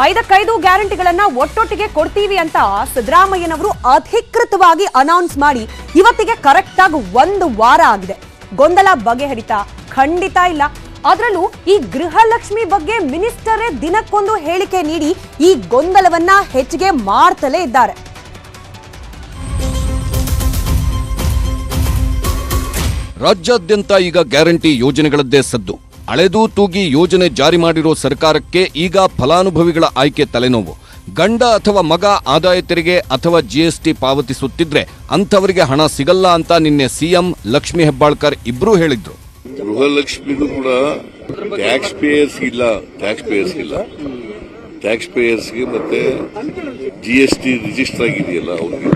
5 ಗ್ಯಾರಂಟಿಗಳನ್ನ ಒಟ್ಟೊಟ್ಟಿಗೆ ಕೊಡ್ತೀವಿ ಅಂತ ಸಿದ್ದರಾಮಯ್ಯನವರು ಅಧಿಕೃತವಾಗಿ ಅನೌನ್ಸ್ ಮಾಡಿ ಇವತ್ತಿಗೆ ಕರೆಕ್ಟ್ ಆಗಿ 1 ವಾರ ಆಗಿದೆ. ಗೊಂದಲ ಬಗೆಹರಿತಾ? ಖಂಡಿತ ಇಲ್ಲ. ಅದರಲ್ಲೂ ಈ ಗೃಹಲಕ್ಷ್ಮಿ ಬಗ್ಗೆ ಮಿನಿಸ್ಟರೇ ದಿನಕ್ಕೊಂದು ಹೇಳಿಕೆ ನೀಡಿ ಈ ಗೊಂದಲವನ್ನ ಹೆಚ್ಚಿಗೆ ಮಾಡ್ತಲೇ ಇದ್ದಾರೆ. ರಾಜ್ಯಾದ್ಯಂತ ಈಗ ಗ್ಯಾರಂಟಿ ಯೋಜನೆಗಳದ್ದೇ ಸದ್ದು. ಅಳೆದು ತೂಗಿ ಯೋಜನೆ ಜಾರಿ ಮಾಡಿರೋ ಸರ್ಕಾರಕ್ಕೆ ಈಗ ಫಲಾನುಭವಿಗಳ ಆಯ್ಕೆ ತಲೆನೋವು. ಗಂಡ ಅಥವಾ ಮಗ ಆದಾಯ ತೆರಿಗೆ ಅಥವಾ ಜಿಎಸ್ಟಿ ಪಾವತಿಸುತ್ತಿದ್ರೆ ಅಂಥವರಿಗೆ ಹಣ ಸಿಗಲ್ಲ ಅಂತ ನಿನ್ನೆ ಸಿಎಂ ಲಕ್ಷ್ಮೀ ಹೆಬ್ಬಾಳ್ಕರ್ ಇಬ್ರು ಹೇಳಿದ್ರು. ಗೃಹಲಕ್ಷ್ಮಿದು ಕೂಡ ಟ್ಯಾಕ್ಸ್ ಪೇಯರ್ಸ್ಗೆ ಮತ್ತೆ ಜಿಎಸ್ಟಿ ರಿಜಿಸ್ಟರ್ ಆಗಿದೆಯಲ್ಲ ಅವ್ರಿಗೆ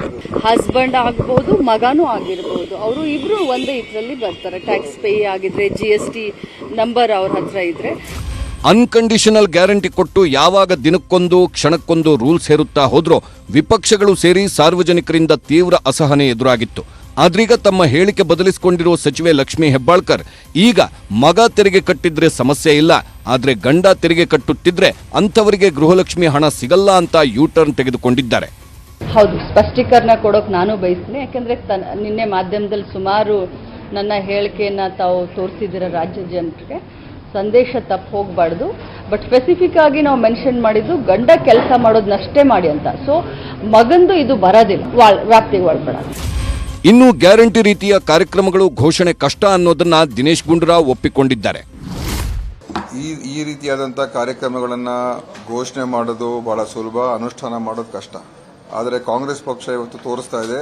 ಹಸ್ಬೆಂಡ್ ಆಗ್ಬಹುದು ಮಗನೂ ಆಗಿರ್ಬೋದು, ಅವರು ಇಬ್ರು ಒಂದೇ ಇದರಲ್ಲಿ ಬರ್ತಾರೆ. ಟ್ಯಾಕ್ಸ್ ಪೇ ಆಗಿದ್ರೆ ಜಿಎಸ್ಟಿ ನಂಬರ್ ಅವ್ರ ಹತ್ರ ಇದ್ರೆ. ಅನ್ಕಂಡೀಷನಲ್ ಗ್ಯಾರಂಟಿ ಕೊಟ್ಟು ಯಾವಾಗ ದಿನಕ್ಕೊಂದು ಕ್ಷಣಕ್ಕೊಂದು ರೂಲ್ಸ್ ಹೇರುತ್ತಾ ಹೋದ್ರೋ ವಿಪಕ್ಷಗಳು ಸೇರಿ ಸಾರ್ವಜನಿಕರಿಂದ ತೀವ್ರ ಅಸಹನೆ ಎದುರಾಗಿತ್ತು. ಆದ್ರೀಗ ತಮ್ಮ ಹೇಳಿಕೆ ಬದಲಿಸಿಕೊಂಡಿರೋ ಸಚಿವೆ ಲಕ್ಷ್ಮೀ ಹೆಬ್ಬಾಳ್ಕರ್ ಈಗ ಮಗ ತೆರಿಗೆ ಕಟ್ಟಿದ್ರೆ ಸಮಸ್ಯೆ ಇಲ್ಲ, ಆದ್ರೆ ಗಂಡ ತೆರಿಗೆ ಕಟ್ಟುತ್ತಿದ್ರೆ ಅಂಥವರಿಗೆ ಗೃಹಲಕ್ಷ್ಮಿ ಹಣ ಸಿಗಲ್ಲ ಅಂತ ಯೂಟರ್ನ್ ತೆಗೆದುಕೊಂಡಿದ್ದಾರೆ. ಹೌದು, ಸ್ಪಷ್ಟೀಕರಣ ಕೊಡೋಕೆ ನಾನು ಬಯಸ್ತೀನಿ. ಯಾಕೆಂದ್ರೆ ನಿನ್ನೆ ಮಾಧ್ಯಮದಲ್ಲಿ ಸುಮಾರು ನನ್ನ ಹೇಳಿಕೆಯನ್ನ ತಾವು ತೋರಿಸಿದಿರ ರಾಜ್ಯ ಜನರಿಗೆ. ಸಂದೇಶ ತಪ್ಪು ಹೋಗಬಾರ್ದು. ಬಟ್ ಸ್ಪೆಸಿಫಿಕ್ ಆಗಿ ನಾವು ಮೆನ್ಷನ್ ಮಾಡಿದ್ದು ಗಂಡ ಕೆಲಸ ಮಾಡೋದನ್ನಷ್ಟೇ ಮಾಡಿ ಅಂತ. ಸೊ ಮಗಂದು ಇದು ಬರೋದಿಲ್ಲ, ವ್ಯಾಪ್ತಿಗೆ ಒಳಪಡೋದು. ಇನ್ನು ಗ್ಯಾರಂಟಿ ರೀತಿಯ ಕಾರ್ಯಕ್ರಮಗಳು ಘೋಷಣೆ ಕಷ್ಟ ಅನ್ನೋದನ್ನ ದಿನೇಶ್ ಗುಂಡೂರಾವ್ ಒಪ್ಪಿಕೊಂಡಿದ್ದಾರೆ. ಈ ರೀತಿಯಾದಂಥ ಕಾರ್ಯಕ್ರಮಗಳನ್ನು ಘೋಷಣೆ ಮಾಡೋದು ಬಹಳ ಸುಲಭ, ಅನುಷ್ಠಾನ ಮಾಡೋದು ಕಷ್ಟ. ಆದರೆ ಕಾಂಗ್ರೆಸ್ ಪಕ್ಷ ಇವತ್ತು ತೋರಿಸ್ತಾ ಇದೆ,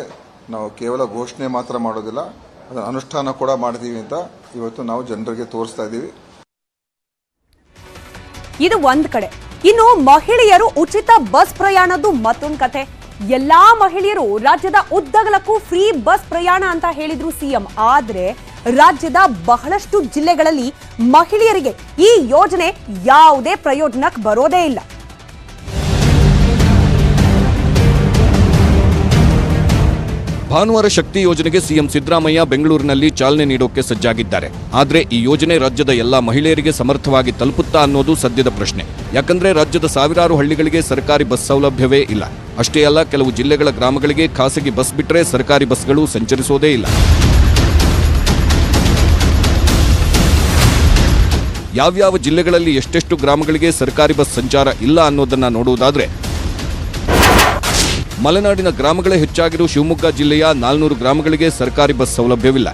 ನಾವು ಕೇವಲ ಘೋಷಣೆ ಮಾತ್ರ ಮಾಡೋದಿಲ್ಲ, ಅದನ್ನು ಅನುಷ್ಠಾನ ಕೂಡ ಮಾಡ್ತೀವಿ ಅಂತ ಇವತ್ತು ನಾವು ಜನರಿಗೆ ತೋರಿಸ್ತಾ ಇದ್ದೀವಿ. ಇದು ಒಂದ್ ಕಡೆ. ಇನ್ನು ಮಹಿಳೆಯರು ಉಚಿತ ಬಸ್ ಪ್ರಯಾಣದ್ದು ಮತ್ತೊಂದು ಕತೆ. ಎಲ್ಲಾ ಮಹಿಳೆಯರು ರಾಜ್ಯದ ಉದ್ದಗಲಕ್ಕೂ ಫ್ರೀ ಬಸ್ ಪ್ರಯಾಣ ಅಂತ ಹೇಳಿದ್ರು ಸಿಎಂ. ಆದ್ರೆ ರಾಜ್ಯದ ಬಹಳಷ್ಟು ಜಿಲ್ಲೆಗಳಲ್ಲಿ ಮಹಿಳೆಯರಿಗೆ ಈ ಯೋಜನೆ ಯಾವುದೇ ಪ್ರಯೋಜನಕ್ಕೆ ಬರೋದೇ ಇಲ್ಲ. ಭಾನುವಾರ ಶಕ್ತಿ ಯೋಜನೆಗೆ ಸಿಎಂ ಸಿದ್ದರಾಮಯ್ಯ ಬೆಂಗಳೂರಿನಲ್ಲಿ ಚಾಲನೆ ನೀಡೋಕೆ ಸಜ್ಜಾಗಿದ್ದಾರೆ. ಆದ್ರೆ ಈ ಯೋಜನೆ ರಾಜ್ಯದ ಎಲ್ಲಾ ಮಹಿಳೆಯರಿಗೆ ಸಮರ್ಥವಾಗಿ ತಲುಪುತ್ತಾ ಅನ್ನೋದು ಸದ್ಯದ ಪ್ರಶ್ನೆ. ಯಾಕಂದ್ರೆ ರಾಜ್ಯದ ಸಾವಿರಾರು ಹಳ್ಳಿಗಳಿಗೆ ಸರ್ಕಾರಿ ಬಸ್ ಸೌಲಭ್ಯವೇ ಇಲ್ಲ. ಅಷ್ಟೇ ಅಲ್ಲ, ಕೆಲವು ಜಿಲ್ಲೆಗಳ ಗ್ರಾಮಗಳಿಗೆ ಖಾಸಗಿ ಬಸ್ ಬಿಟ್ಟರೆ ಸರ್ಕಾರಿ ಬಸ್ಗಳು ಸಂಚರಿಸೋದೇ ಇಲ್ಲ. ಯಾವ್ಯಾವ ಜಿಲ್ಲೆಗಳಲ್ಲಿ ಎಷ್ಟೆಷ್ಟು ಗ್ರಾಮಗಳಿಗೆ ಸರ್ಕಾರಿ ಬಸ್ ಸಂಚಾರ ಇಲ್ಲ ಅನ್ನೋದನ್ನ ನೋಡುವುದಾದ್ರೆ, ಮಲೆನಾಡಿನ ಗ್ರಾಮಗಳೇ ಹೆಚ್ಚಾಗಿರುವ ಶಿವಮೊಗ್ಗ ಜಿಲ್ಲೆಯ 400 ಗ್ರಾಮಗಳಿಗೆ ಸರ್ಕಾರಿ ಬಸ್ ಸೌಲಭ್ಯವಿಲ್ಲ.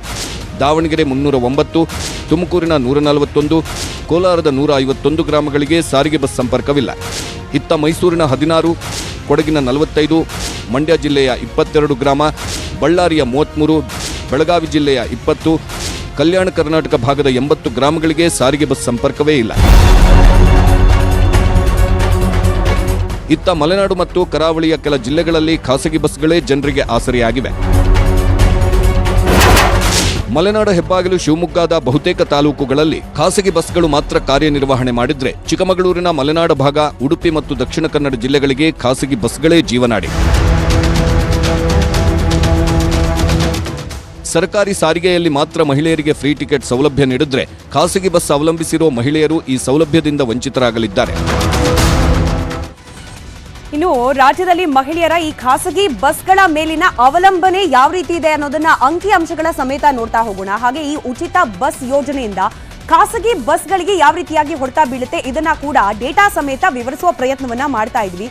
ದಾವಣಗೆರೆ 309, ತುಮಕೂರಿನ 141, ಕೋಲಾರದ 151 ಗ್ರಾಮಗಳಿಗೆ ಸಾರಿಗೆ ಬಸ್ ಸಂಪರ್ಕವಿಲ್ಲ. ಇತ್ತ ಮೈಸೂರಿನ 16, ಕೊಡಗಿನ 45, ಮಂಡ್ಯ ಜಿಲ್ಲೆಯ 22 ಗ್ರಾಮ, ಬಳ್ಳಾರಿಯ 33, ಬೆಳಗಾವಿ ಜಿಲ್ಲೆಯ 20, ಕಲ್ಯಾಣ ಕರ್ನಾಟಕ ಭಾಗದ 80 ಗ್ರಾಮಗಳಿಗೆ ಸಾರಿಗೆ ಬಸ್ ಸಂಪರ್ಕವೇ ಇಲ್ಲ. ಇತ್ತ ಮಲೆನಾಡು ಮತ್ತು ಕರಾವಳಿಯ ಕೆಲ ಜಿಲ್ಲೆಗಳಲ್ಲಿ ಖಾಸಗಿ ಬಸ್ಗಳೇ ಜನರಿಗೆ ಆಸರೆಯಾಗಿವೆ. ಮಲೆನಾಡು ಹೆಬ್ಬಾಗಿಲು ಶಿವಮೊಗ್ಗದ ಬಹುತೇಕ ತಾಲೂಕುಗಳಲ್ಲಿ ಖಾಸಗಿ ಬಸ್ಗಳು ಮಾತ್ರ ಕಾರ್ಯನಿರ್ವಹಣೆ ಮಾಡಿದ್ರೆ, ಚಿಕ್ಕಮಗಳೂರಿನ ಮಲೆನಾಡು ಭಾಗ, ಉಡುಪಿ ಮತ್ತು ದಕ್ಷಿಣ ಕನ್ನಡ ಜಿಲ್ಲೆಗಳಿಗೆ ಖಾಸಗಿ ಬಸ್ಗಳೇ ಜೀವನಾಡಿ. ಸರ್ಕಾರಿ ಸಾರಿಗೆಯಲ್ಲಿ ಮಾತ್ರ ಮಹಿಳೆಯರಿಗೆ ಫ್ರೀ ಟಿಕೆಟ್ ಸೌಲಭ್ಯ ನೀಡಿದ್ರೆ, ಖಾಸಗಿ ಬಸ್ ಅವಲಂಬಿಸಿರೋ ಮಹಿಳೆಯರು ಈ ಸೌಲಭ್ಯದಿಂದ ವಂಚಿತರಾಗಲಿದ್ದಾರೆ. ಇನ್ನು ರಾಜ್ಯದಲ್ಲಿ ಮಹಿಳೆಯರ ಈ ಖಾಸಗಿ ಬಸ್ಗಳ ಮೇಲಿನ ಅವಲಂಬನೆ ಯಾವ ರೀತಿ ಇದೆ ಅನ್ನೋದನ್ನ ಅಂಕಿ ಅಂಶಗಳ ಸಮೇತ ನೋಡ್ತಾ ಹೋಗೋಣ. ಹಾಗೆ ಈ ಉಚಿತ ಬಸ್ ಯೋಜನೆಯಿಂದ ಖಾಸಗಿ ಬಸ್ಗಳಿಗೆ ಯಾವ ರೀತಿಯಾಗಿ ಹೊಡೆತ ಬೀಳುತ್ತೆ ಇದನ್ನ ಕೂಡ ಡೇಟಾ ಸಮೇತ ವಿವರಿಸುವ ಪ್ರಯತ್ನವನ್ನ ಮಾಡ್ತಾ ಇದ್ವಿ.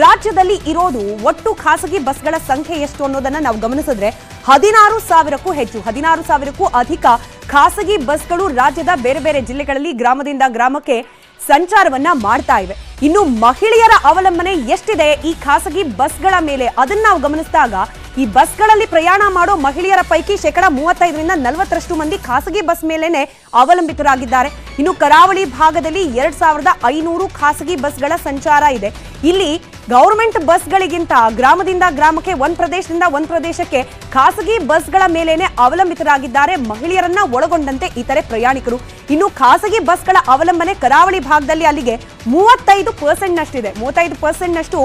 ರಾಜ್ಯದಲ್ಲಿ ಇರೋದು ಒಟ್ಟು ಖಾಸಗಿ ಬಸ್ಗಳ ಸಂಖ್ಯೆ ಎಷ್ಟು ಅನ್ನೋದನ್ನ ನಾವು ಗಮನಿಸಿದ್ರೆ 16,000ಕ್ಕೂ ಹೆಚ್ಚು, 16,000ಕ್ಕೂ ಅಧಿಕ ಖಾಸಗಿ ಬಸ್ಗಳು ರಾಜ್ಯದ ಬೇರೆ ಬೇರೆ ಜಿಲ್ಲೆಗಳಲ್ಲಿ ಗ್ರಾಮದಿಂದ ಗ್ರಾಮಕ್ಕೆ ಸಂಚಾರವನ್ನ ಮಾಡ್ತಾ ಇವೆ. ಇನ್ನು ಮಹಿಳೆಯರ ಅವಲಂಬನೆ ಎಷ್ಟಿದೆ ಈ ಖಾಸಗಿ ಬಸ್ಗಳ ಮೇಲೆ ಅದನ್ನ ನಾವು ಗಮನಿಸಿದಾಗ, ಈ ಬಸ್ಗಳಲ್ಲಿ ಪ್ರಯಾಣ ಮಾಡೋ ಮಹಿಳೆಯರ ಪೈಕಿ 35ರಿಂದ 40% ಮಂದಿ ಖಾಸಗಿ ಬಸ್ ಮೇಲೇನೆ ಅವಲಂಬಿತರಾಗಿದ್ದಾರೆ. ಇನ್ನು ಕರಾವಳಿ ಭಾಗದಲ್ಲಿ 2,500 ಖಾಸಗಿ ಬಸ್ಗಳ ಸಂಚಾರ ಇದೆ. ಇಲ್ಲಿ ಗವರ್ಮೆಂಟ್ ಬಸ್ಗಳಿಗಿಂತ ಗ್ರಾಮದಿಂದ ಗ್ರಾಮಕ್ಕೆ, ಒಂದು ಪ್ರದೇಶದಿಂದ ಒಂದು ಪ್ರದೇಶಕ್ಕೆ ಖಾಸಗಿ ಬಸ್ಗಳ ಮೇಲೇನೆ ಅವಲಂಬಿತರಾಗಿದ್ದಾರೆ ಮಹಿಳೆಯರನ್ನ ಒಳಗೊಂಡಂತೆ ಇತರೆ ಪ್ರಯಾಣಿಕರು. ಇನ್ನು ಖಾಸಗಿ ಬಸ್ಗಳ ಅವಲಂಬನೆ ಕರಾವಳಿ ಭಾಗದಲ್ಲಿ ಅಲ್ಲಿಗೆ 35% ನಷ್ಟಿದೆ. 35% ನಷ್ಟು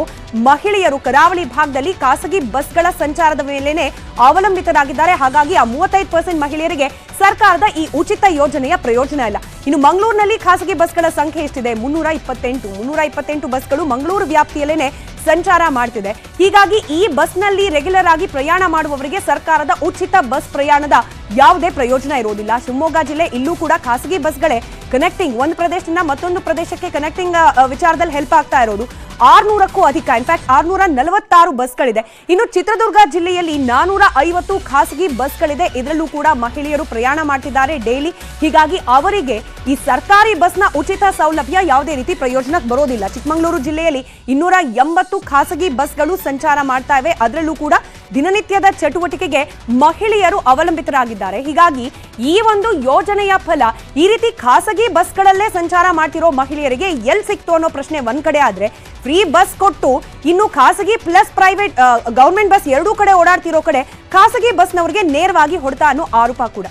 ಮಹಿಳೆಯರು ಕರಾವಳಿ ಭಾಗದಲ್ಲಿ ಖಾಸಗಿ ಬಸ್ಗಳ ಸಂಚಾರದ ಮೇಲೇನೆ ಅವಲಂಬಿತರಾಗಿದ್ದಾರೆ. ಹಾಗಾಗಿ ಆ 35% ಮಹಿಳೆಯರಿಗೆ ಸರ್ಕಾರದ ಈ ಉಚಿತ ಯೋಜನೆಯ ಪ್ರಯೋಜನ ಇಲ್ಲ. ಇನ್ನು ಮಂಗಳೂರಿನಲ್ಲಿ ಖಾಸಗಿ ಬಸ್ಗಳ ಸಂಖ್ಯೆ ಎಷ್ಟಿದೆ? 328 ಬಸ್ಗಳು ಮಂಗಳೂರು ವ್ಯಾಪ್ತಿಯಲ್ಲೇನೆ ಸಂಚಾರ ಮಾಡ್ತಿದೆ. ಹೀಗಾಗಿ ಈ ಬಸ್ನಲ್ಲಿ ರೆಗ್ಯುಲರ್ ಆಗಿ ಪ್ರಯಾಣ ಮಾಡುವವರಿಗೆ ಸರ್ಕಾರದ ಉಚಿತ ಬಸ್ ಪ್ರಯಾಣದ ಯಾವುದೇ ಪ್ರಯೋಜನ ಇರೋದಿಲ್ಲ. ಶಿವಮೊಗ್ಗ ಜಿಲ್ಲೆ ಇಲ್ಲೂ ಕೂಡ ಖಾಸಗಿ ಬಸ್ಗಳೇ ಕನೆಕ್ಟಿಂಗ್, ಒಂದು ಪ್ರದೇಶದಿಂದ ಮತ್ತೊಂದು ಪ್ರದೇಶಕ್ಕೆ ಕನೆಕ್ಟಿಂಗ್ ವಿಚಾರದಲ್ಲಿ ಹೆಲ್ಪ್ ಆಗ್ತಾ ಇರೋದು. 600ಕ್ಕೂ ಅಧಿಕ, ಇನ್ಫ್ಯಾಕ್ಟ್ 646 ಬಸ್ಗಳಿದೆ. ಇನ್ನು ಚಿತ್ರದುರ್ಗ ಜಿಲ್ಲೆಯಲ್ಲಿ 450 ಖಾಸಗಿ ಬಸ್ಗಳಿದೆ. ಇದರಲ್ಲೂ ಕೂಡ ಮಹಿಳೆಯರು ಪ್ರಯಾಣ ಮಾಡ್ತಿದ್ದಾರೆ ಡೈಲಿ. ಹೀಗಾಗಿ ಅವರಿಗೆ ಈ ಸರ್ಕಾರಿ ಬಸ್ನ ಉಚಿತ ಸೌಲಭ್ಯ ಯಾವುದೇ ರೀತಿ ಪ್ರಯೋಜನಕ್ಕೆ ಬರೋದಿಲ್ಲ. ಚಿಕ್ಕಮಗಳೂರು ಜಿಲ್ಲೆಯಲ್ಲಿ 280 ಖಾಸಗಿ ಬಸ್ಗಳು ಸಂಚಾರ ಮಾಡ್ತಾ ಇವೆ. ಅದರಲ್ಲೂ ಕೂಡ ದಿನನಿತ್ಯದ ಚಟುವಟಿಕೆಗೆ ಮಹಿಳೆಯರು ಅವಲಂಬಿತರಾಗಿದ್ದಾರೆ. ಹೀಗಾಗಿ ಈ ಒಂದು ಯೋಜನೆಯ ಫಲ ಈ ರೀತಿ ಖಾಸಗಿ ಬಸ್ಗಳಲ್ಲೇ ಸಂಚಾರ ಮಾಡ್ತಿರೋ ಮಹಿಳೆಯರಿಗೆ ಎಲ್ಲಿ ಸಿಕ್ತು ಅನ್ನೋ ಪ್ರಶ್ನೆ ಒಂದ್ ಕಡೆ ಆದ್ರೆ, ಫ್ರೀ ಬಸ್ ಕೊಟ್ಟು ಇನ್ನು ಖಾಸಗಿ ಪ್ಲಸ್ ಪ್ರೈವೇಟ್ ಗವರ್ಮೆಂಟ್ ಬಸ್ ಎರಡೂ ಕಡೆ ಓಡಾಡ್ತಿರೋ ಕಡೆ ಖಾಸಗಿ ಬಸ್ನವರಿಗೆ ನೇರವಾಗಿ ಹೊಡೆತ ಅನ್ನೋ ಆರೋಪ ಕೂಡ.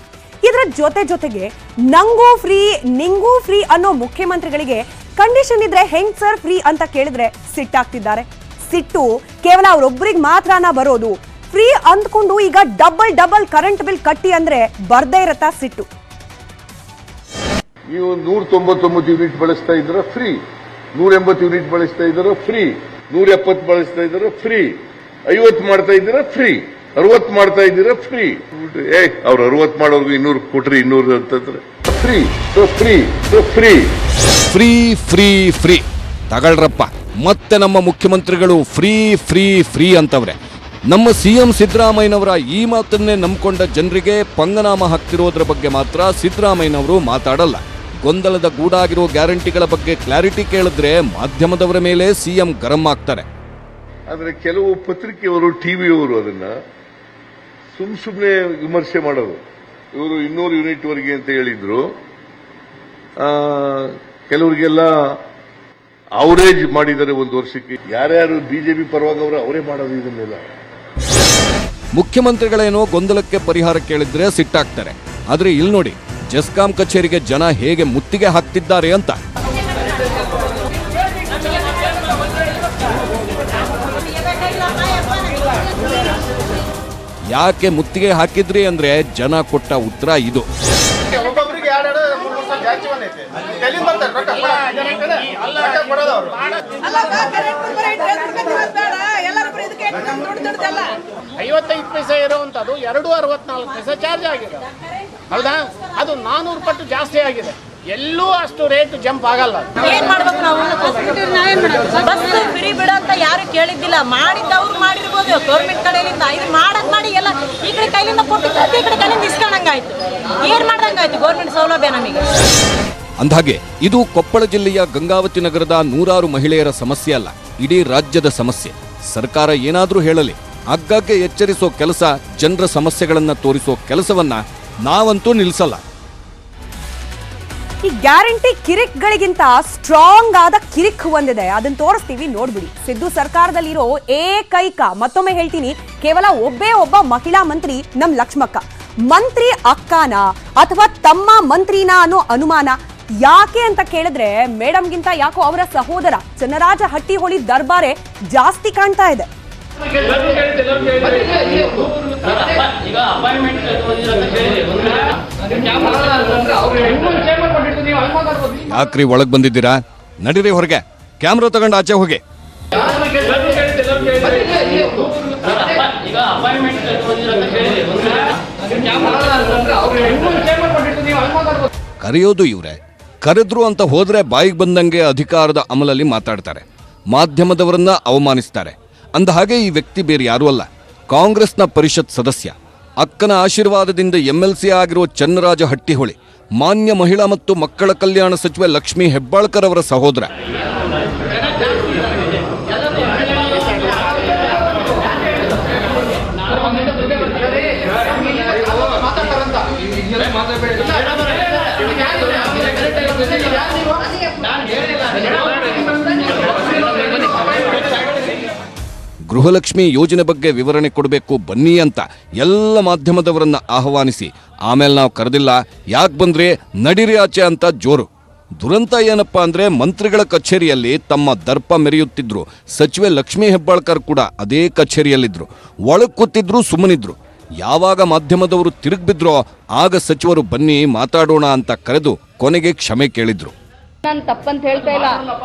ಇದರ ಜೊತೆಗೆ ನಂಗೂ ಫ್ರೀ ನಿಂಗೂ ಫ್ರೀ ಅನ್ನೋ ಮುಖ್ಯಮಂತ್ರಿಗಳಿಗೆ ಕಂಡೀಷನ್ ಇದ್ರೆ ಹೆಂಗ್ ಸರ್ ಫ್ರೀ ಅಂತ ಕೇಳಿದ್ರೆ ಸಿಟ್ಟಾಗ್ತಿದ್ದಾರೆ. ಸಿಟ್ಟು ಕೇವಲ ಅವರೊಬ್ಬರಿಗೆ ಮಾತ್ರನ ಬರೋದು. ಫ್ರೀ ಅಂದ್ಕೊಂಡು ಈಗ ಡಬಲ್ ಕರೆಂಟ್ ಬಿಲ್ ಕಟ್ಟಿ ಅಂದ್ರೆ ಬರ್ದೇ ಇರತ್ತಾ ಸಿಟ್ಟು? ನೀವು 199 ಯೂನಿಟ್ ಬಳಸ್ತಾ ಇದ್ದೀರಾ ಫ್ರೀ, 180 ಯೂನಿಟ್ ಬಳಸ್ತಾ ಇದ್ದೀರಾ ಫ್ರೀ, 170 ಬಳಸ್ತಾ ಇದ್ದೀರಾ ಫ್ರೀ, 50 ಮಾಡ್ತಾ ಇದ್ದೀರಾ ಫ್ರೀ, 60 ಮಾಡ್ತಾ ಇದ್ದೀರಾ ಫ್ರೀ. ಅವ್ರು 60 ಮಾಡೋರ್ಗು 200 ಕೊಟ್ರಿ 200 ಅಂತಂದ್ರೆ free free free free free free ತಗಳ್ರಪ್ಪ. ಮತ್ತೆ ನಮ್ಮ ಮುಖ್ಯಮಂತ್ರಿಗಳು ಫ್ರೀ ಫ್ರೀ ಫ್ರೀ ಅಂತವ್ರೆ. ನಮ್ಮ ಸಿಎಂ ಸಿದ್ದರಾಮಯ್ಯನವರ ಈ ಮಾತನ್ನೇ ನಂಬಿಕೊಂಡ ಜನರಿಗೆ ಪಂಗನಾಮ ಹಾಕ್ತಿರೋದ್ರ ಬಗ್ಗೆ ಮಾತ್ರ ಸಿದ್ದರಾಮಯ್ಯನವರು ಮಾತಾಡಲ್ಲ. ಗೊಂದಲದ ಗೂಡಾಗಿರೋ ಗ್ಯಾರಂಟಿಗಳ ಬಗ್ಗೆ ಕ್ಲಾರಿಟಿ ಕೇಳಿದ್ರೆ ಮಾಧ್ಯಮದವರ ಮೇಲೆ ಸಿಎಂ ಗರಂ ಆಗ್ತಾರೆ. ಆದ್ರೆ ಕೆಲವು ಪತ್ರಿಕೆಯವರು, ಟಿವಿಯವರು ಅದನ್ನ ಸುಮ್ಮನೆ ವಿಮರ್ಶೆ ಮಾಡೋದು. ಇವರು 200 ಯೂನಿಟ್ ವರೆಗೆ ಅಂತ ಹೇಳಿದ್ರು. ಕೆಲವರಿಗೆಲ್ಲ ಅವರೇಜ್ ಮಾಡಿದ್ದಾರೆ ಒಂದು ವರ್ಷಕ್ಕೆ. ಯಾರ್ಯಾರು ಬಿಜೆಪಿ ಪರವಾಗಿ ಅವರೇ ಮಾಡೋದು ಇದನ್ನೆಲ್ಲ. ಮುಖ್ಯಮಂತ್ರಿಗಳೇನೋ ಗೊಂದಲಕ್ಕೆ ಪರಿಹಾರ ಕೇಳಿದ್ರೆ ಸಿಟ್ಟಾಗ್ತಾರೆ. ಆದ್ರೆ ಇಲ್ಲಿ ನೋಡಿ, ಜೆಸ್ಕಾಂ ಕಚೇರಿಗೆ ಜನ ಹೇಗೆ ಮುತ್ತಿಗೆ ಹಾಕ್ತಿದ್ದಾರೆ ಅಂತ. ಯಾಕೆ ಮುತ್ತಿಗೆ ಹಾಕಿದ್ರಿ ಅಂದ್ರೆ ಜನ ಕೊಟ್ಟ ಉತ್ತರ ಇದು. $0.55 ಇರುವಂತದ್ದು 2.64 ಚಾರ್ಜ್ ಆಗಿದೆ. ಹೌದಾ? ಅದು 400 ಪಟ್ಟು ಜಾಸ್ತಿ ಆಗಿದೆ. ಎಲ್ಲೂ ಅಷ್ಟು ರೇಟ್ ಜಂಪ್ ಆಗಲ್ಲ. ಏನ್ ಮಾಡ್ಬೇಕು ನಾವು? ಬಸ್ ಫ್ರೀ ಬಿಡ ಅಂತ ಯಾರು ಕೇಳಿದ್ದಿಲ್ಲ. ಮಾಡಿದ್ದವ್ರು ಮಾಡಿರ್ಬೋದು ಗೌರ್ಮೆಂಟ್ ಕಡೆಯಿಂದ. ಇದು ಮಾಡಿ ಎಲ್ಲ ಈ ಕಡೆ ಕೈಲಿಂದ ಕೊಟ್ಟಿದ್ದು ಈ ಕಡೆ ಕೈಲಿಂದ ಇಸ್ಕೊಂಡಂಗಾಯ್ತು. ಏನ್ ಮಾಡ್ದಂಗಾಯ್ತು ಗೌರ್ಮೆಂಟ್ ಸೌಲಭ್ಯ ನಮಗೆ? ಅಂದ್ಹಾಗೆ ಇದು ಕೊಪ್ಪಳ ಜಿಲ್ಲೆಯ ಗಂಗಾವತಿ ನಗರದ 100 ಮಹಿಳೆಯರ ಸಮಸ್ಯೆ ಅಲ್ಲ, ಇಡೀ ರಾಜ್ಯದ ಸಮಸ್ಯೆ. ಸರ್ಕಾರ ಏನಾದ್ರೂ ಹೇಳಲಿ, ಆಗಾಗ್ಗೆ ಎಚ್ಚರಿಸೋ ಕೆಲಸ, ಜನರ ಸಮಸ್ಯೆಗಳನ್ನ ತೋರಿಸೋ ಕೆಲಸವನ್ನ ನಾವಂತೂ ನಿಲ್ಲಿಸಲ್ಲ. ಈ ಗ್ಯಾರಂಟಿ ಕಿರಿಕ್ಗಳಿಗಿಂತ ಸ್ಟ್ರಾಂಗ್ ಆದ ಕಿರಿಕ್ ಒಂದಿದೆ, ಅದನ್ನ ತೋರಿಸ್ತೀವಿ, ನೋಡ್ಬಿಡಿ. ಸಿದ್ದು ಸರ್ಕಾರದಲ್ಲಿರೋ ಏಕೈಕ, ಮತ್ತೊಮ್ಮೆ ಹೇಳ್ತೀನಿ, ಕೇವಲ ಒಬ್ಬ ಮಹಿಳಾ ಮಂತ್ರಿ ನಮ್ ಲಕ್ಷ್ಮಕ್ಕ. ಮಂತ್ರಿ ಅಕ್ಕನ ಅಥವಾ ತಮ್ಮ ಮಂತ್ರಿನ ಅನ್ನೋ ಅನುಮಾನ ಯಾಕೆ ಅಂತ ಕೇಳಿದ್ರೆ, ಮೇಡಮ್ಗಿಂತ ಯಾಕೋ ಅವರ ಸಹೋದರ ಚನ್ನರಾಜ ಹಟ್ಟಿಹೊಳಿ ದರ್ಬಾರೆ ಜಾಸ್ತಿ ಕಾಣ್ತಾ ಇದೆ. ಯಾಕ್ರಿ ಒಳಗ್ ಬಂದಿದ್ದೀರಾ? ನಡೀರಿ ಹೊರಗೆ, ಕ್ಯಾಮ್ರಾ ತಗೊಂಡು ಆಚೆ ಹೋಗಿ. ಕರೆಯೋದು ಇವ್ರೆ, ಕರೆದ್ರು ಅಂತ ಹೋದ್ರೆ ಬಾಯಿಗೆ ಬಂದಂಗೆ ಅಧಿಕಾರದ ಅಮಲಲ್ಲಿ ಮಾತಾಡ್ತಾರೆ, ಮಾಧ್ಯಮದವರನ್ನ ಅವಮಾನಿಸ್ತಾರೆ. ಅಂದ ಹಾಗೆ ಈ ವ್ಯಕ್ತಿ ಬೇರೆ ಯಾರೂ ಅಲ್ಲ, ಕಾಂಗ್ರೆಸ್ನ ಪರಿಷತ್ ಸದಸ್ಯ, ಅಕ್ಕನ ಆಶೀರ್ವಾದದಿಂದ MLC ಆಗಿರೋ ಚನ್ನರಾಜ ಹಟ್ಟಿಹೊಳಿ, ಮಾನ್ಯ ಮಹಿಳಾ ಮತ್ತು ಮಕ್ಕಳ ಕಲ್ಯಾಣ ಸಚಿವೆ ಲಕ್ಷ್ಮೀ ಹೆಬ್ಬಾಳ್ಕರ್ ಅವರ ಸಹೋದರ. ಗೃಹಲಕ್ಷ್ಮಿ ಯೋಜನೆ ಬಗ್ಗೆ ವಿವರಣೆ ಕೊಡಬೇಕು ಬನ್ನಿ ಅಂತ ಎಲ್ಲ ಮಾಧ್ಯಮದವರನ್ನ ಆಹ್ವಾನಿಸಿ, ಆಮೇಲೆ ನಾವು ಕರೆದಿಲ್ಲ, ಯಾಕೆ ಬಂದ್ರೆ ನಡಿರಿ ಆಚೆ ಅಂತ ಜೋರು. ದುರಂತ ಏನಪ್ಪಾ ಅಂದ್ರೆ, ಮಂತ್ರಿಗಳ ಕಚೇರಿಯಲ್ಲಿ ತಮ್ಮ ದರ್ಪ ಮೆರೆಯುತ್ತಿದ್ರು ಸಚಿವೆ ಲಕ್ಷ್ಮೀ ಹೆಬ್ಬಾಳ್ಕರ್ ಕೂಡ ಅದೇ ಕಚೇರಿಯಲ್ಲಿದ್ರು. ಒಳಗ್ ಕೂತಿದ್ರು, ಸುಮ್ಮನಿದ್ರು. ಯಾವಾಗ ಮಾಧ್ಯಮದವರು ತಿರುಗ್ಬಿದ್ರೋ ಆಗ ಸಚಿವರು ಬನ್ನಿ ಮಾತಾಡೋಣ ಅಂತ ಕರೆದು ಕೊನೆಗೆ ಕ್ಷಮೆ ಕೇಳಿದ್ರು. ನಾನು ತಪ್ಪಂತ ಹೇಳ್ತಾ ಇಲ್ಲ,